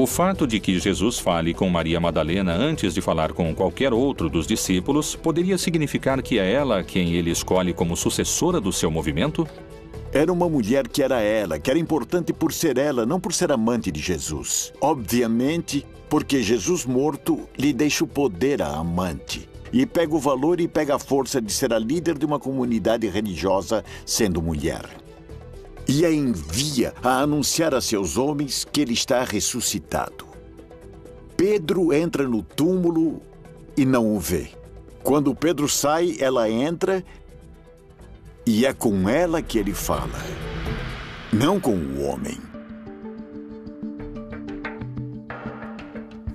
O fato de que Jesus fale com Maria Madalena antes de falar com qualquer outro dos discípulos poderia significar que é ela quem ele escolhe como sucessora do seu movimento? Era uma mulher que era importante por ser ela, não por ser amante de Jesus. Obviamente, porque Jesus morto lhe deixa o poder à amante. E pega o valor e pega a força de ser a líder de uma comunidade religiosa sendo mulher. E a envia a anunciar a seus homens que ele está ressuscitado. Pedro entra no túmulo e não o vê. Quando Pedro sai, ela entra e é com ela que ele fala, não com o homem.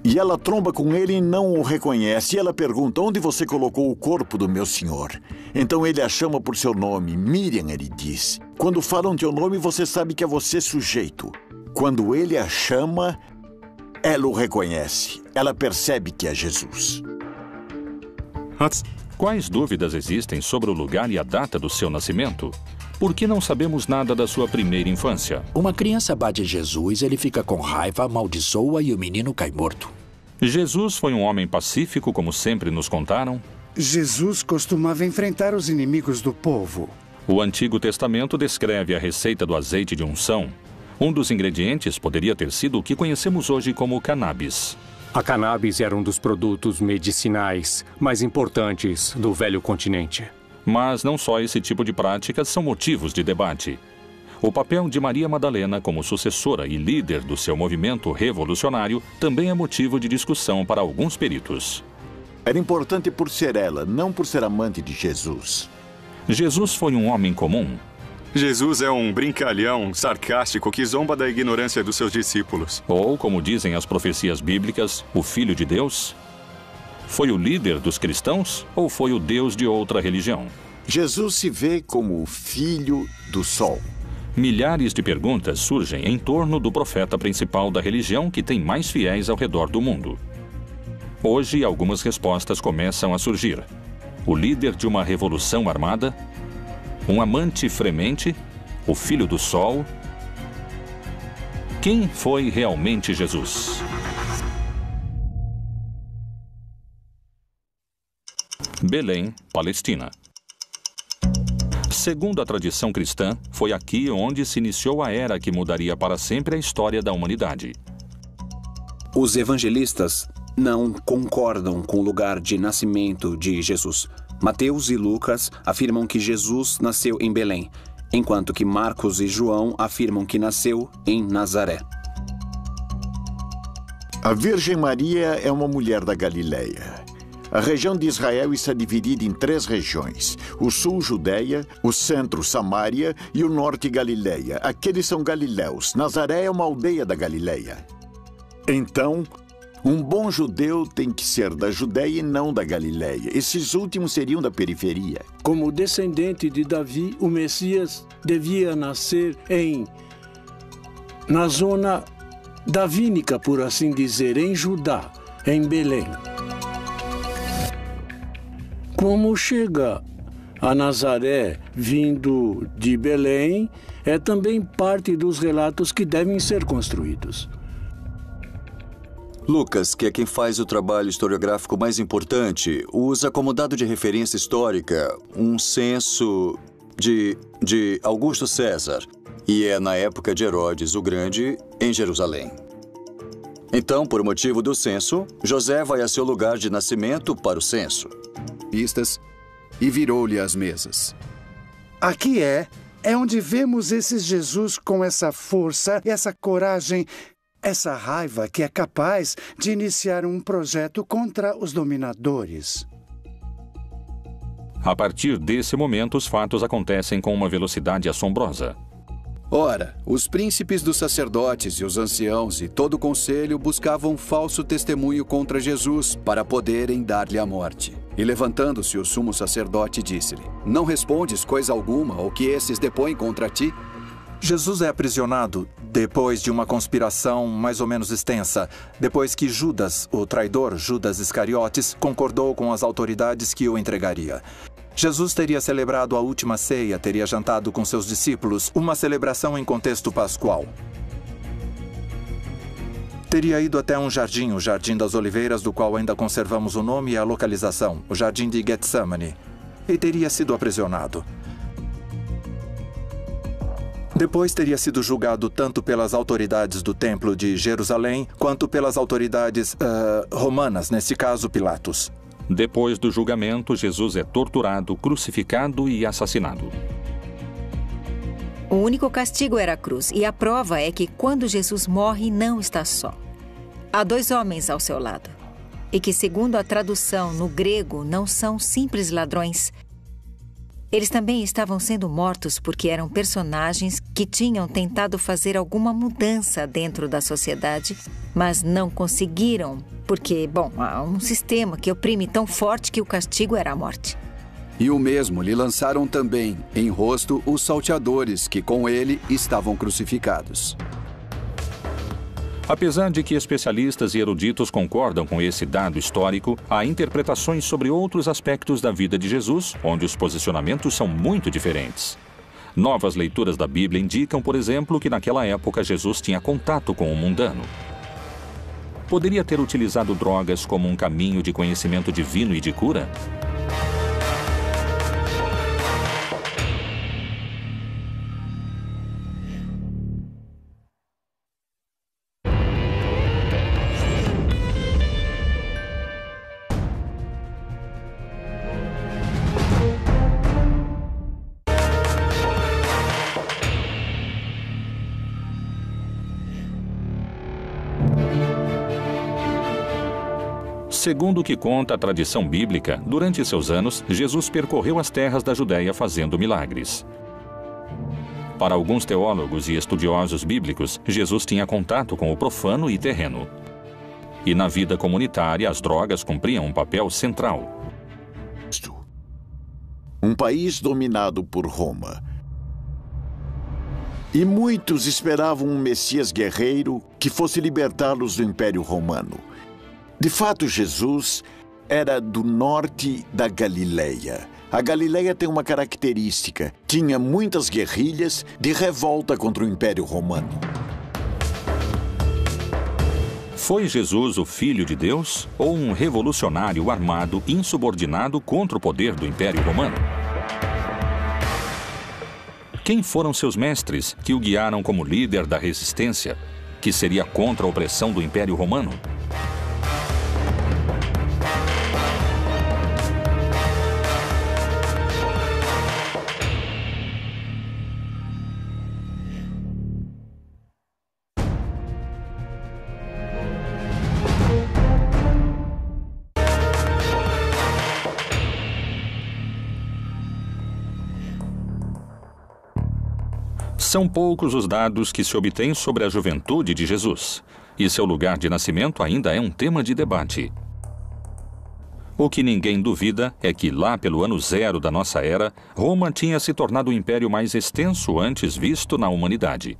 E ela tromba com ele e não o reconhece. E ela pergunta, onde você colocou o corpo do meu senhor? Então ele a chama por seu nome. Miriam, ele diz. Quando falam teu nome, você sabe que é você sujeito. Quando ele a chama, ela o reconhece. Ela percebe que é Jesus. Quais dúvidas existem sobre o lugar e a data do seu nascimento? Por que não sabemos nada da sua primeira infância? Uma criança bate Jesus, ele fica com raiva, amaldiçoa e o menino cai morto. Jesus foi um homem pacífico, como sempre nos contaram? Jesus costumava enfrentar os inimigos do povo. O Antigo Testamento descreve a receita do azeite de unção. Um dos ingredientes poderia ter sido o que conhecemos hoje como cannabis. A cannabis era um dos produtos medicinais mais importantes do velho continente. Mas não só esse tipo de práticas são motivos de debate. O papel de Maria Madalena como sucessora e líder do seu movimento revolucionário também é motivo de discussão para alguns peritos. Era importante por ser ela, não por ser amante de Jesus. Jesus foi um homem comum? Jesus é um brincalhão sarcástico que zomba da ignorância dos seus discípulos. Ou, como dizem as profecias bíblicas, o Filho de Deus? Foi o líder dos cristãos ou foi o Deus de outra religião? Jesus se vê como o Filho do Sol. Milhares de perguntas surgem em torno do profeta principal da religião que tem mais fiéis ao redor do mundo. Hoje, algumas respostas começam a surgir. O líder de uma revolução armada? Um amante fremente? O Filho do Sol? Quem foi realmente Jesus? Belém, Palestina. Segundo a tradição cristã, foi aqui onde se iniciou a era que mudaria para sempre a história da humanidade. Os evangelistas não concordam com o lugar de nascimento de Jesus. Mateus e Lucas afirmam que Jesus nasceu em Belém, enquanto que Marcos e João afirmam que nasceu em Nazaré. A Virgem Maria é uma mulher da Galileia. A região de Israel está dividida em 3 regiões. O sul, Judeia, o centro, Samaria e o norte, Galileia. Aqueles são galileus. Nazaré é uma aldeia da Galileia. Então, um bom judeu tem que ser da Judeia e não da Galileia. Esses últimos seriam da periferia. Como descendente de Davi, o Messias devia nascer na zona davínica, por assim dizer, em Judá, em Belém. Como chega a Nazaré vindo de Belém, é também parte dos relatos que devem ser construídos. Lucas, que é quem faz o trabalho historiográfico mais importante, usa como dado de referência histórica um censo de Augusto César, e é na época de Herodes o Grande, em Jerusalém. Então, por motivo do censo, José vai a seu lugar de nascimento para o censo. E virou-lhe as mesas. Aqui é onde vemos esse Jesus com essa força, essa coragem, essa raiva que é capaz de iniciar um projeto contra os dominadores. A partir desse momento, os fatos acontecem com uma velocidade assombrosa. Ora, os príncipes dos sacerdotes e os anciãos e todo o conselho buscavam falso testemunho contra Jesus para poderem dar-lhe a morte. E levantando-se o sumo sacerdote disse-lhe: Não respondes coisa alguma ao que esses depõem contra ti? Jesus é aprisionado depois de uma conspiração mais ou menos extensa, depois que Judas, o traidor Judas Iscariotes, concordou com as autoridades que o entregaria. Jesus teria celebrado a última ceia, teria jantado com seus discípulos, uma celebração em contexto pascual. Teria ido até um jardim, o Jardim das Oliveiras, do qual ainda conservamos o nome e a localização, o Jardim de Getsemane, e teria sido aprisionado. Depois teria sido julgado tanto pelas autoridades do Templo de Jerusalém, quanto pelas autoridades romanas, nesse caso Pilatos. Depois do julgamento, Jesus é torturado, crucificado e assassinado. O único castigo era a cruz, e a prova é que quando Jesus morre, não está só. Há 2 homens ao seu lado, e que, segundo a tradução no grego, não são simples ladrões. Eles também estavam sendo mortos porque eram personagens que tinham tentado fazer alguma mudança dentro da sociedade, mas não conseguiram, porque, há um sistema que oprime tão forte que o castigo era a morte. E o mesmo lhe lançaram também em rosto os salteadores que com ele estavam crucificados. Apesar de que especialistas e eruditos concordam com esse dado histórico, há interpretações sobre outros aspectos da vida de Jesus, onde os posicionamentos são muito diferentes. Novas leituras da Bíblia indicam, por exemplo, que naquela época Jesus tinha contato com o mundano. Poderia ter utilizado drogas como um caminho de conhecimento divino e de cura? Segundo o que conta a tradição bíblica, durante seus anos, Jesus percorreu as terras da Judéia fazendo milagres. Para alguns teólogos e estudiosos bíblicos, Jesus tinha contato com o profano e terreno. E na vida comunitária, as drogas cumpriam um papel central. Um país dominado por Roma. E muitos esperavam um Messias guerreiro que fosse libertá-los do Império Romano. De fato, Jesus era do norte da Galileia. A Galileia tem uma característica: tinha muitas guerrilhas de revolta contra o Império Romano. Foi Jesus o Filho de Deus ou um revolucionário armado insubordinado contra o poder do Império Romano? Quem foram seus mestres que o guiaram como líder da resistência, que seria contra a opressão do Império Romano? São poucos os dados que se obtêm sobre a juventude de Jesus, e seu lugar de nascimento ainda é um tema de debate. O que ninguém duvida é que lá pelo ano 0 da nossa era, Roma tinha se tornado o império mais extenso antes visto na humanidade.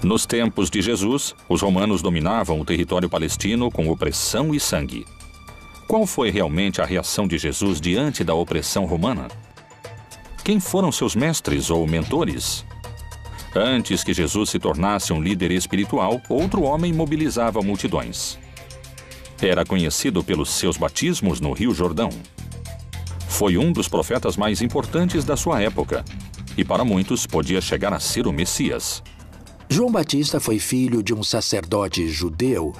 Nos tempos de Jesus, os romanos dominavam o território palestino com opressão e sangue. Qual foi realmente a reação de Jesus diante da opressão romana? Quem foram seus mestres ou mentores? Antes que Jesus se tornasse um líder espiritual, outro homem mobilizava multidões. Era conhecido pelos seus batismos no Rio Jordão. Foi um dos profetas mais importantes da sua época, e para muitos podia chegar a ser o Messias. João Batista foi filho de um sacerdote judeu,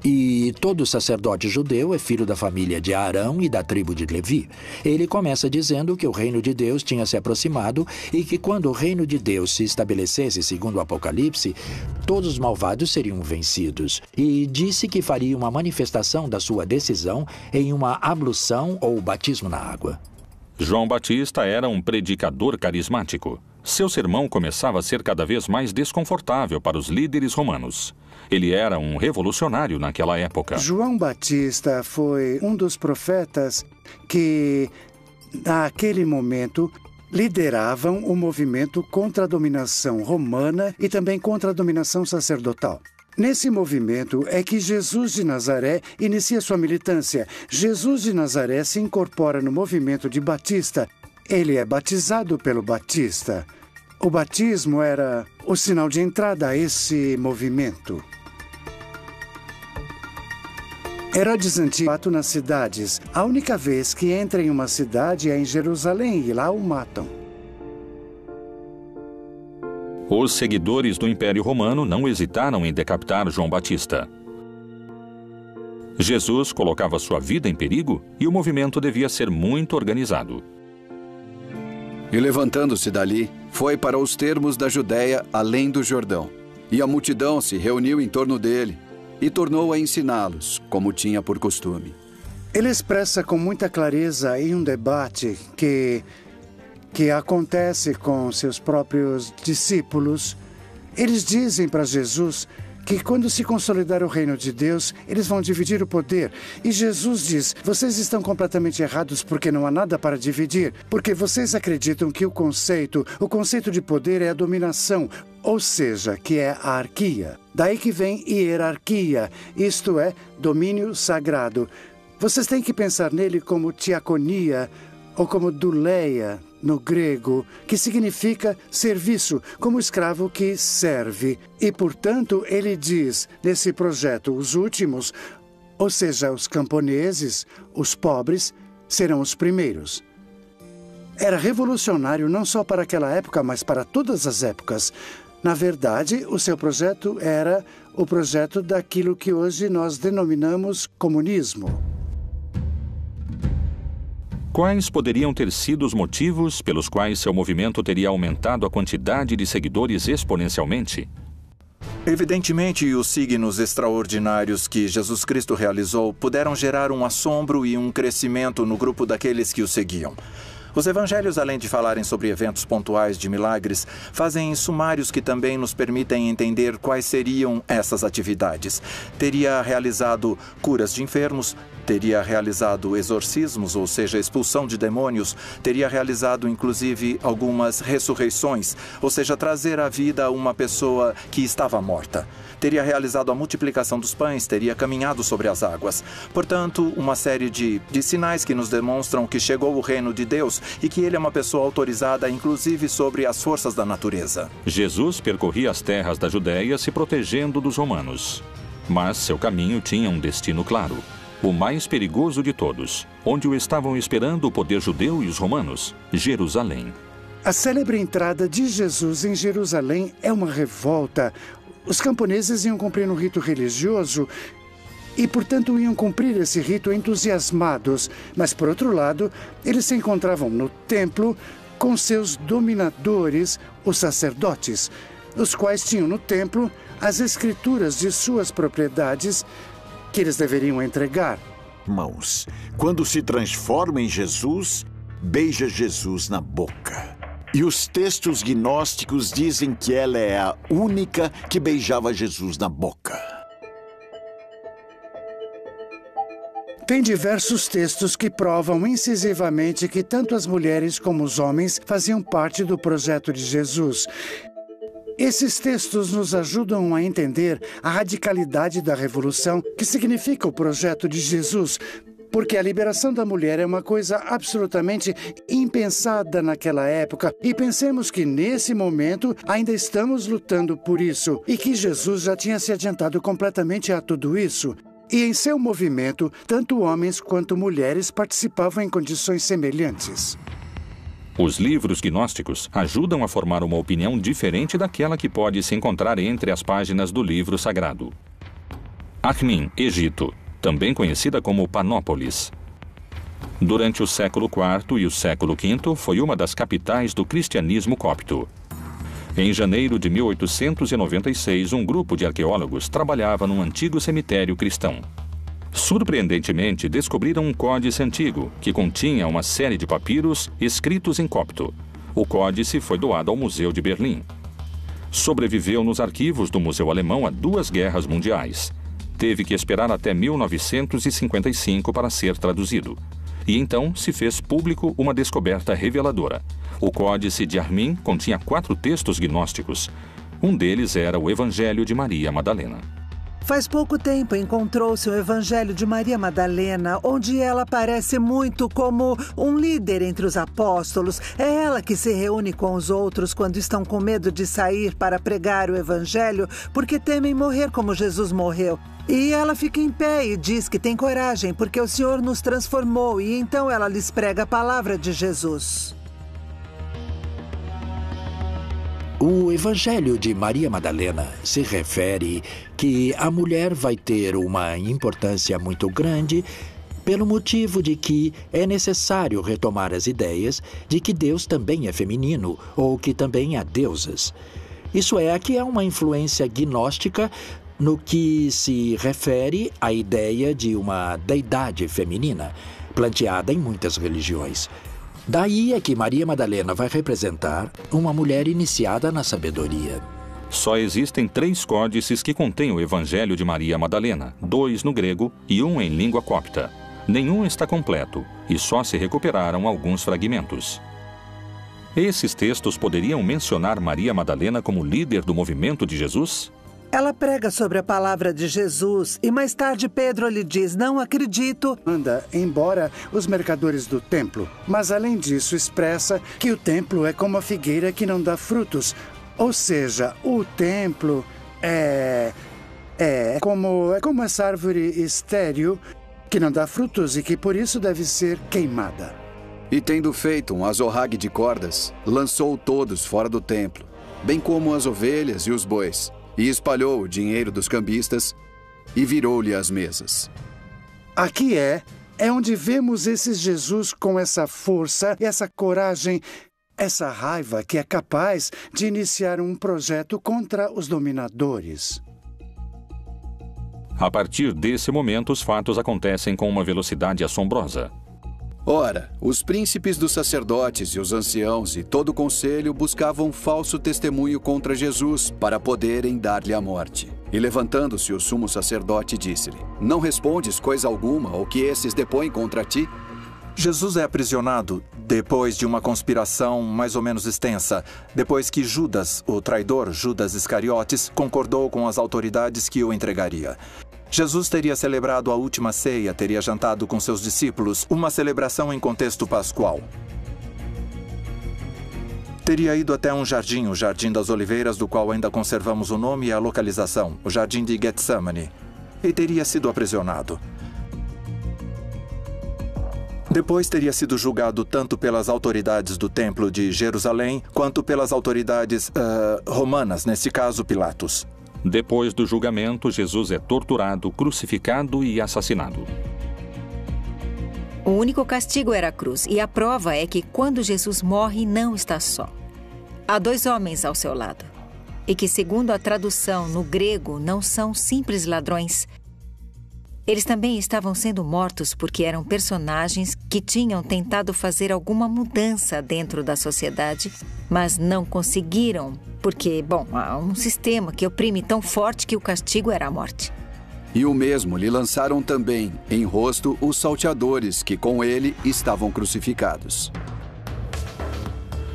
e todo sacerdote judeu é filho da família de Arão e da tribo de Levi. Ele começa dizendo que o reino de Deus tinha se aproximado e que quando o reino de Deus se estabelecesse, segundo o Apocalipse, todos os malvados seriam vencidos. E disse que faria uma manifestação da sua decisão em uma ablução ou batismo na água. João Batista era um predicador carismático. Seu sermão começava a ser cada vez mais desconfortável para os líderes romanos. Ele era um revolucionário naquela época. João Batista foi um dos profetas que, naquele momento, lideravam o movimento contra a dominação romana e também contra a dominação sacerdotal. Nesse movimento é que Jesus de Nazaré inicia sua militância. Jesus de Nazaré se incorpora no movimento de Batista. Ele é batizado pelo Batista. O batismo era o sinal de entrada a esse movimento. Herodes Antipato nas cidades. A única vez que entra em uma cidade é em Jerusalém e lá o matam. Os seguidores do Império Romano não hesitaram em decapitar João Batista. Jesus colocava sua vida em perigo e o movimento devia ser muito organizado. E levantando-se dali, foi para os termos da Judéia, além do Jordão. E a multidão se reuniu em torno dele e tornou a ensiná-los, como tinha por costume. Ele expressa com muita clareza em um debate que acontece com seus próprios discípulos. Eles dizem para Jesus que quando se consolidar o reino de Deus, eles vão dividir o poder. E Jesus diz, vocês estão completamente errados porque não há nada para dividir. Porque vocês acreditam que o conceito de poder é a dominação, ou seja, que é a arquia. Daí que vem hierarquia, isto é, domínio sagrado. Vocês têm que pensar nele como diaconia ou como douleia, no grego, que significa serviço, como escravo que serve. E, portanto, ele diz, nesse projeto, os últimos, ou seja, os camponeses, os pobres, serão os primeiros. Era revolucionário não só para aquela época, mas para todas as épocas. Na verdade, o seu projeto era o projeto daquilo que hoje nós denominamos comunismo. Quais poderiam ter sido os motivos pelos quais seu movimento teria aumentado a quantidade de seguidores exponencialmente? Evidentemente, os signos extraordinários que Jesus Cristo realizou puderam gerar um assombro e um crescimento no grupo daqueles que o seguiam. Os evangelhos, além de falarem sobre eventos pontuais de milagres, fazem sumários que também nos permitem entender quais seriam essas atividades. Teria realizado curas de enfermos, teria realizado exorcismos, ou seja, expulsão de demônios, teria realizado inclusive algumas ressurreições, ou seja, trazer à vida uma pessoa que estava morta. Teria realizado a multiplicação dos pães, teria caminhado sobre as águas. Portanto, uma série de sinais que nos demonstram que chegou o reino de Deus e que ele é uma pessoa autorizada, inclusive sobre as forças da natureza. Jesus percorria as terras da Judéia se protegendo dos romanos. Mas seu caminho tinha um destino claro. O mais perigoso de todos, onde o estavam esperando o poder judeu e os romanos, Jerusalém. A célebre entrada de Jesus em Jerusalém é uma revolta. Os camponeses iam cumprir um rito religioso e, portanto, iam cumprir esse rito entusiasmados. Mas, por outro lado, eles se encontravam no templo com seus dominadores, os sacerdotes, os quais tinham no templo as escrituras de suas propriedades que eles deveriam entregar. Irmãos, quando se transforma em Jesus, beija Jesus na boca. E os textos gnósticos dizem que ela é a única que beijava Jesus na boca. Tem diversos textos que provam incisivamente que tanto as mulheres como os homens faziam parte do projeto de Jesus. Esses textos nos ajudam a entender a radicalidade da revolução que significa o projeto de Jesus, porque a liberação da mulher é uma coisa absolutamente impensada naquela época. E pensemos que, nesse momento, ainda estamos lutando por isso e que Jesus já tinha se adiantado completamente a tudo isso. E em seu movimento, tanto homens quanto mulheres participavam em condições semelhantes. Os livros gnósticos ajudam a formar uma opinião diferente daquela que pode se encontrar entre as páginas do livro sagrado. Akhmin, Egito, também conhecida como Panópolis. Durante o século IV e o século V, foi uma das capitais do cristianismo copto. Em janeiro de 1896, um grupo de arqueólogos trabalhava num antigo cemitério cristão. Surpreendentemente, descobriram um códice antigo, que continha uma série de papiros escritos em copto. O códice foi doado ao Museu de Berlim. Sobreviveu nos arquivos do Museu Alemão a 2 guerras mundiais. Teve que esperar até 1955 para ser traduzido. E então se fez público uma descoberta reveladora. O Códice de Akhmin continha 4 textos gnósticos. Um deles era o Evangelho de Maria Madalena. Faz pouco tempo encontrou-se o Evangelho de Maria Madalena, onde ela aparece muito como um líder entre os apóstolos. É ela que se reúne com os outros quando estão com medo de sair para pregar o Evangelho, porque temem morrer como Jesus morreu. E ela fica em pé e diz que tem coragem, porque o Senhor nos transformou, e então ela lhes prega a palavra de Jesus. O Evangelho de Maria Madalena se refere que a mulher vai ter uma importância muito grande pelo motivo de que é necessário retomar as ideias de que Deus também é feminino ou que também há deusas. Isso é, aqui há uma influência gnóstica no que se refere à ideia de uma deidade feminina, planteada em muitas religiões. Daí é que Maria Madalena vai representar uma mulher iniciada na sabedoria. Só existem 3 códices que contêm o Evangelho de Maria Madalena, 2 no grego e 1 em língua copta. Nenhum está completo e só se recuperaram alguns fragmentos. Esses textos poderiam mencionar Maria Madalena como líder do movimento de Jesus? Ela prega sobre a palavra de Jesus e mais tarde Pedro lhe diz: não acredito. Manda embora os mercadores do templo, mas além disso expressa que o templo é como a figueira que não dá frutos. Ou seja, o templo é como essa árvore estéril que não dá frutos e que por isso deve ser queimada. E tendo feito um azorrague de cordas, lançou todos fora do templo, bem como as ovelhas e os bois. E espalhou o dinheiro dos cambistas e virou-lhe as mesas. Aqui é onde vemos esse Jesus com essa força, essa coragem, essa raiva que é capaz de iniciar um projeto contra os dominadores. A partir desse momento, os fatos acontecem com uma velocidade assombrosa. Ora, os príncipes dos sacerdotes e os anciãos e todo o conselho buscavam falso testemunho contra Jesus para poderem dar-lhe a morte. E levantando-se o sumo sacerdote disse-lhe: não respondes coisa alguma ao que esses depõem contra ti? Jesus é aprisionado depois de uma conspiração mais ou menos extensa, depois que Judas, o traidor, Judas Iscariotes, concordou com as autoridades que o entregaria. Jesus teria celebrado a última ceia, teria jantado com seus discípulos, uma celebração em contexto pascual. Teria ido até um jardim, o Jardim das Oliveiras, do qual ainda conservamos o nome e a localização, o Jardim de Getsemane, e teria sido aprisionado. Depois teria sido julgado tanto pelas autoridades do Templo de Jerusalém, quanto pelas autoridades romanas, nesse caso Pilatos. Depois do julgamento, Jesus é torturado, crucificado e assassinado. O único castigo era a cruz, e a prova é que quando Jesus morre, não está só. Há 2 homens ao seu lado, e que, segundo a tradução no grego, não são simples ladrões. Eles também estavam sendo mortos porque eram personagens que tinham tentado fazer alguma mudança dentro da sociedade, mas não conseguiram, porque, há um sistema que oprime tão forte que o castigo era a morte. E o mesmo lhe lançaram também em rosto os salteadores que com ele estavam crucificados.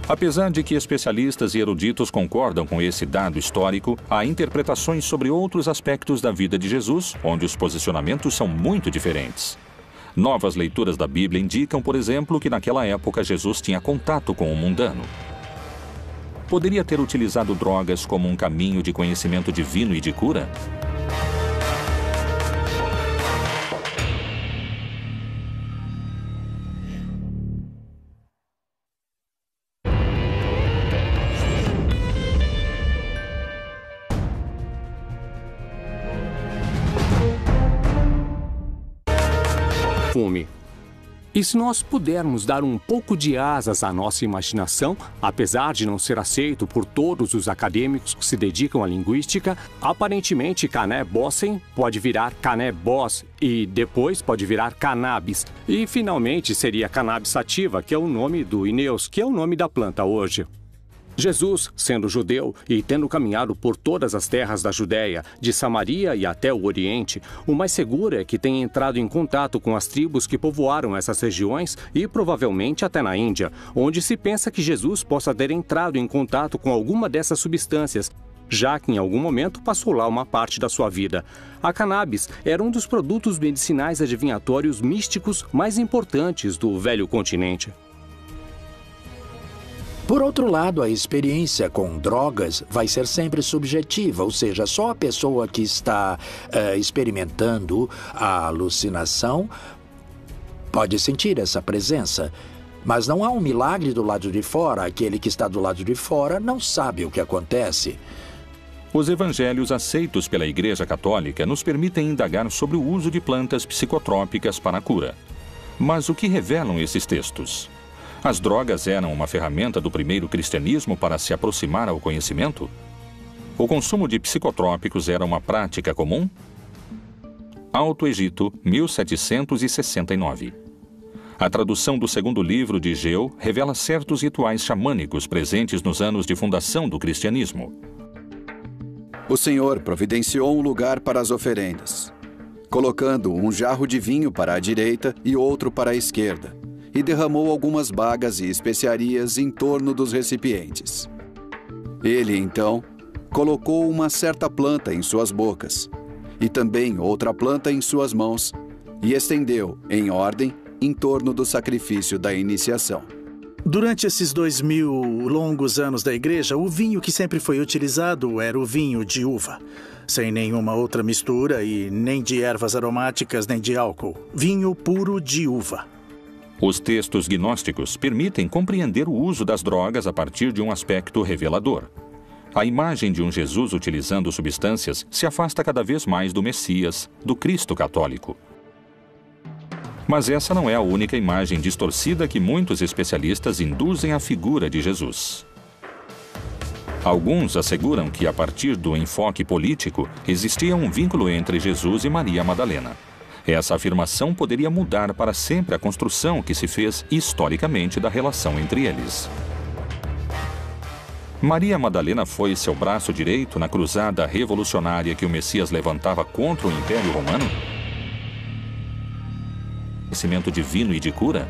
Apesar de que especialistas e eruditos concordam com esse dado histórico, há interpretações sobre outros aspectos da vida de Jesus, onde os posicionamentos são muito diferentes. Novas leituras da Bíblia indicam, por exemplo, que naquela época Jesus tinha contato com o mundano. Poderia ter utilizado drogas como um caminho de conhecimento divino e de cura? Fome. E se nós pudermos dar um pouco de asas à nossa imaginação, apesar de não ser aceito por todos os acadêmicos que se dedicam à linguística, aparentemente Cané Bossen pode virar Cané Boss e depois pode virar cannabis. E finalmente seria cannabis sativa, que é o nome do Ineus, que é o nome da planta hoje. Jesus, sendo judeu e tendo caminhado por todas as terras da Judéia, de Samaria e até o Oriente, o mais seguro é que tenha entrado em contato com as tribos que povoaram essas regiões e provavelmente até na Índia, onde se pensa que Jesus possa ter entrado em contato com alguma dessas substâncias. já que em algum momento passou lá uma parte da sua vida. A cannabis era um dos produtos medicinais adivinhatórios místicos mais importantes do velho continente. Por outro lado, a experiência com drogas vai ser sempre subjetiva, ou seja, só a pessoa que está experimentando a alucinação pode sentir essa presença. Mas não há um milagre do lado de fora. Aquele que está do lado de fora não sabe o que acontece. Os evangelhos aceitos pela Igreja Católica nos permitem indagar sobre o uso de plantas psicotrópicas para a cura. Mas o que revelam esses textos? As drogas eram uma ferramenta do primeiro cristianismo para se aproximar ao conhecimento? O consumo de psicotrópicos era uma prática comum? Alto Egito, 1769. A tradução do segundo livro de Geu revela certos rituais xamânicos presentes nos anos de fundação do cristianismo. O Senhor providenciou um lugar para as oferendas, colocando um jarro de vinho para a direita e outro para a esquerda, e derramou algumas bagas e especiarias em torno dos recipientes. Ele, então, colocou uma certa planta em suas bocas, e também outra planta em suas mãos, e estendeu, em ordem, em torno do sacrifício da iniciação. Durante esses 2000 longos anos da igreja, o vinho que sempre foi utilizado era o vinho de uva, sem nenhuma outra mistura e nem de ervas aromáticas nem de álcool. Vinho puro de uva. Os textos gnósticos permitem compreender o uso das drogas a partir de um aspecto revelador. A imagem de um Jesus utilizando substâncias se afasta cada vez mais do Messias, do Cristo católico. Mas essa não é a única imagem distorcida que muitos especialistas induzem à figura de Jesus. Alguns asseguram que, a partir do enfoque político, existia um vínculo entre Jesus e Maria Madalena. Essa afirmação poderia mudar para sempre a construção que se fez historicamente da relação entre eles. Maria Madalena foi seu braço direito na cruzada revolucionária que o Messias levantava contra o Império Romano? Conhecimento divino e de cura?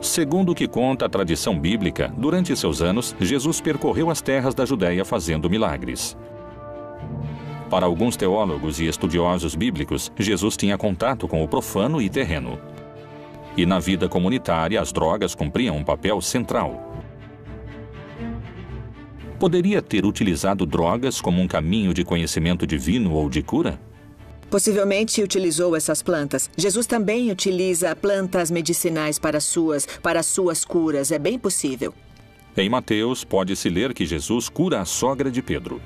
Segundo o que conta a tradição bíblica, durante seus anos, Jesus percorreu as terras da Judéia fazendo milagres. Para alguns teólogos e estudiosos bíblicos, Jesus tinha contato com o profano e terreno. E na vida comunitária, as drogas cumpriam um papel central. Poderia ter utilizado drogas como um caminho de conhecimento divino ou de cura? Possivelmente utilizou essas plantas. Jesus também utiliza plantas medicinais para suas curas. É bem possível. Em Mateus, pode-se ler que Jesus cura a sogra de Pedro.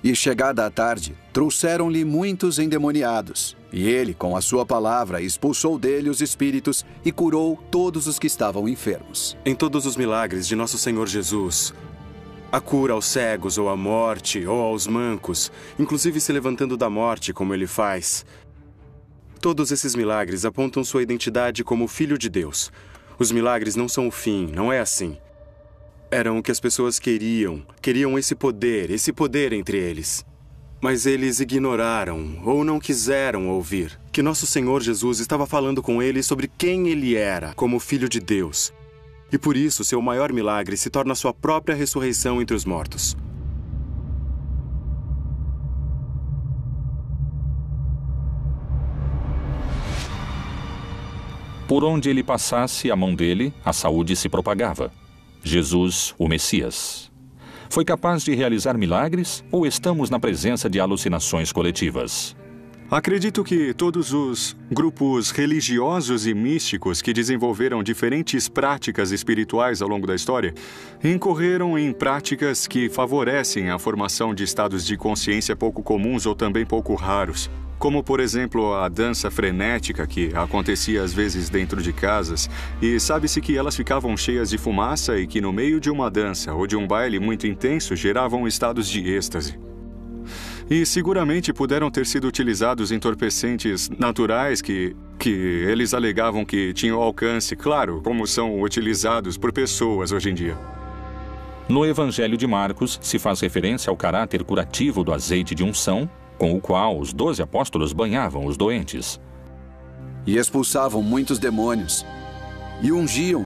E chegada a tarde, trouxeram-lhe muitos endemoniados. E ele, com a sua palavra, expulsou dele os espíritos e curou todos os que estavam enfermos. Em todos os milagres de nosso Senhor Jesus, a cura aos cegos, ou à morte, ou aos mancos, inclusive se levantando da morte, como ele faz. Todos esses milagres apontam sua identidade como Filho de Deus. Os milagres não são o fim, não é assim. Eram o que as pessoas queriam esse poder entre eles. Mas eles ignoraram, ou não quiseram ouvir, que nosso Senhor Jesus estava falando com eles sobre quem ele era, como Filho de Deus. E por isso, seu maior milagre se torna sua própria ressurreição entre os mortos. Por onde ele passasse a mão dele, a saúde se propagava. Jesus, o Messias. Foi capaz de realizar milagres ou estamos na presença de alucinações coletivas? Acredito que todos os grupos religiosos e místicos que desenvolveram diferentes práticas espirituais ao longo da história incorreram em práticas que favorecem a formação de estados de consciência pouco comuns ou também pouco raros, como, por exemplo, a dança frenética que acontecia às vezes dentro de casas, e sabe-se que elas ficavam cheias de fumaça e que no meio de uma dança ou de um baile muito intenso geravam estados de êxtase. E seguramente puderam ter sido utilizados entorpecentes naturais que eles alegavam que tinham alcance, claro, como são utilizados por pessoas hoje em dia. No Evangelho de Marcos, se faz referência ao caráter curativo do azeite de unção, com o qual os 12 apóstolos banhavam os doentes. E expulsavam muitos demônios, e ungiam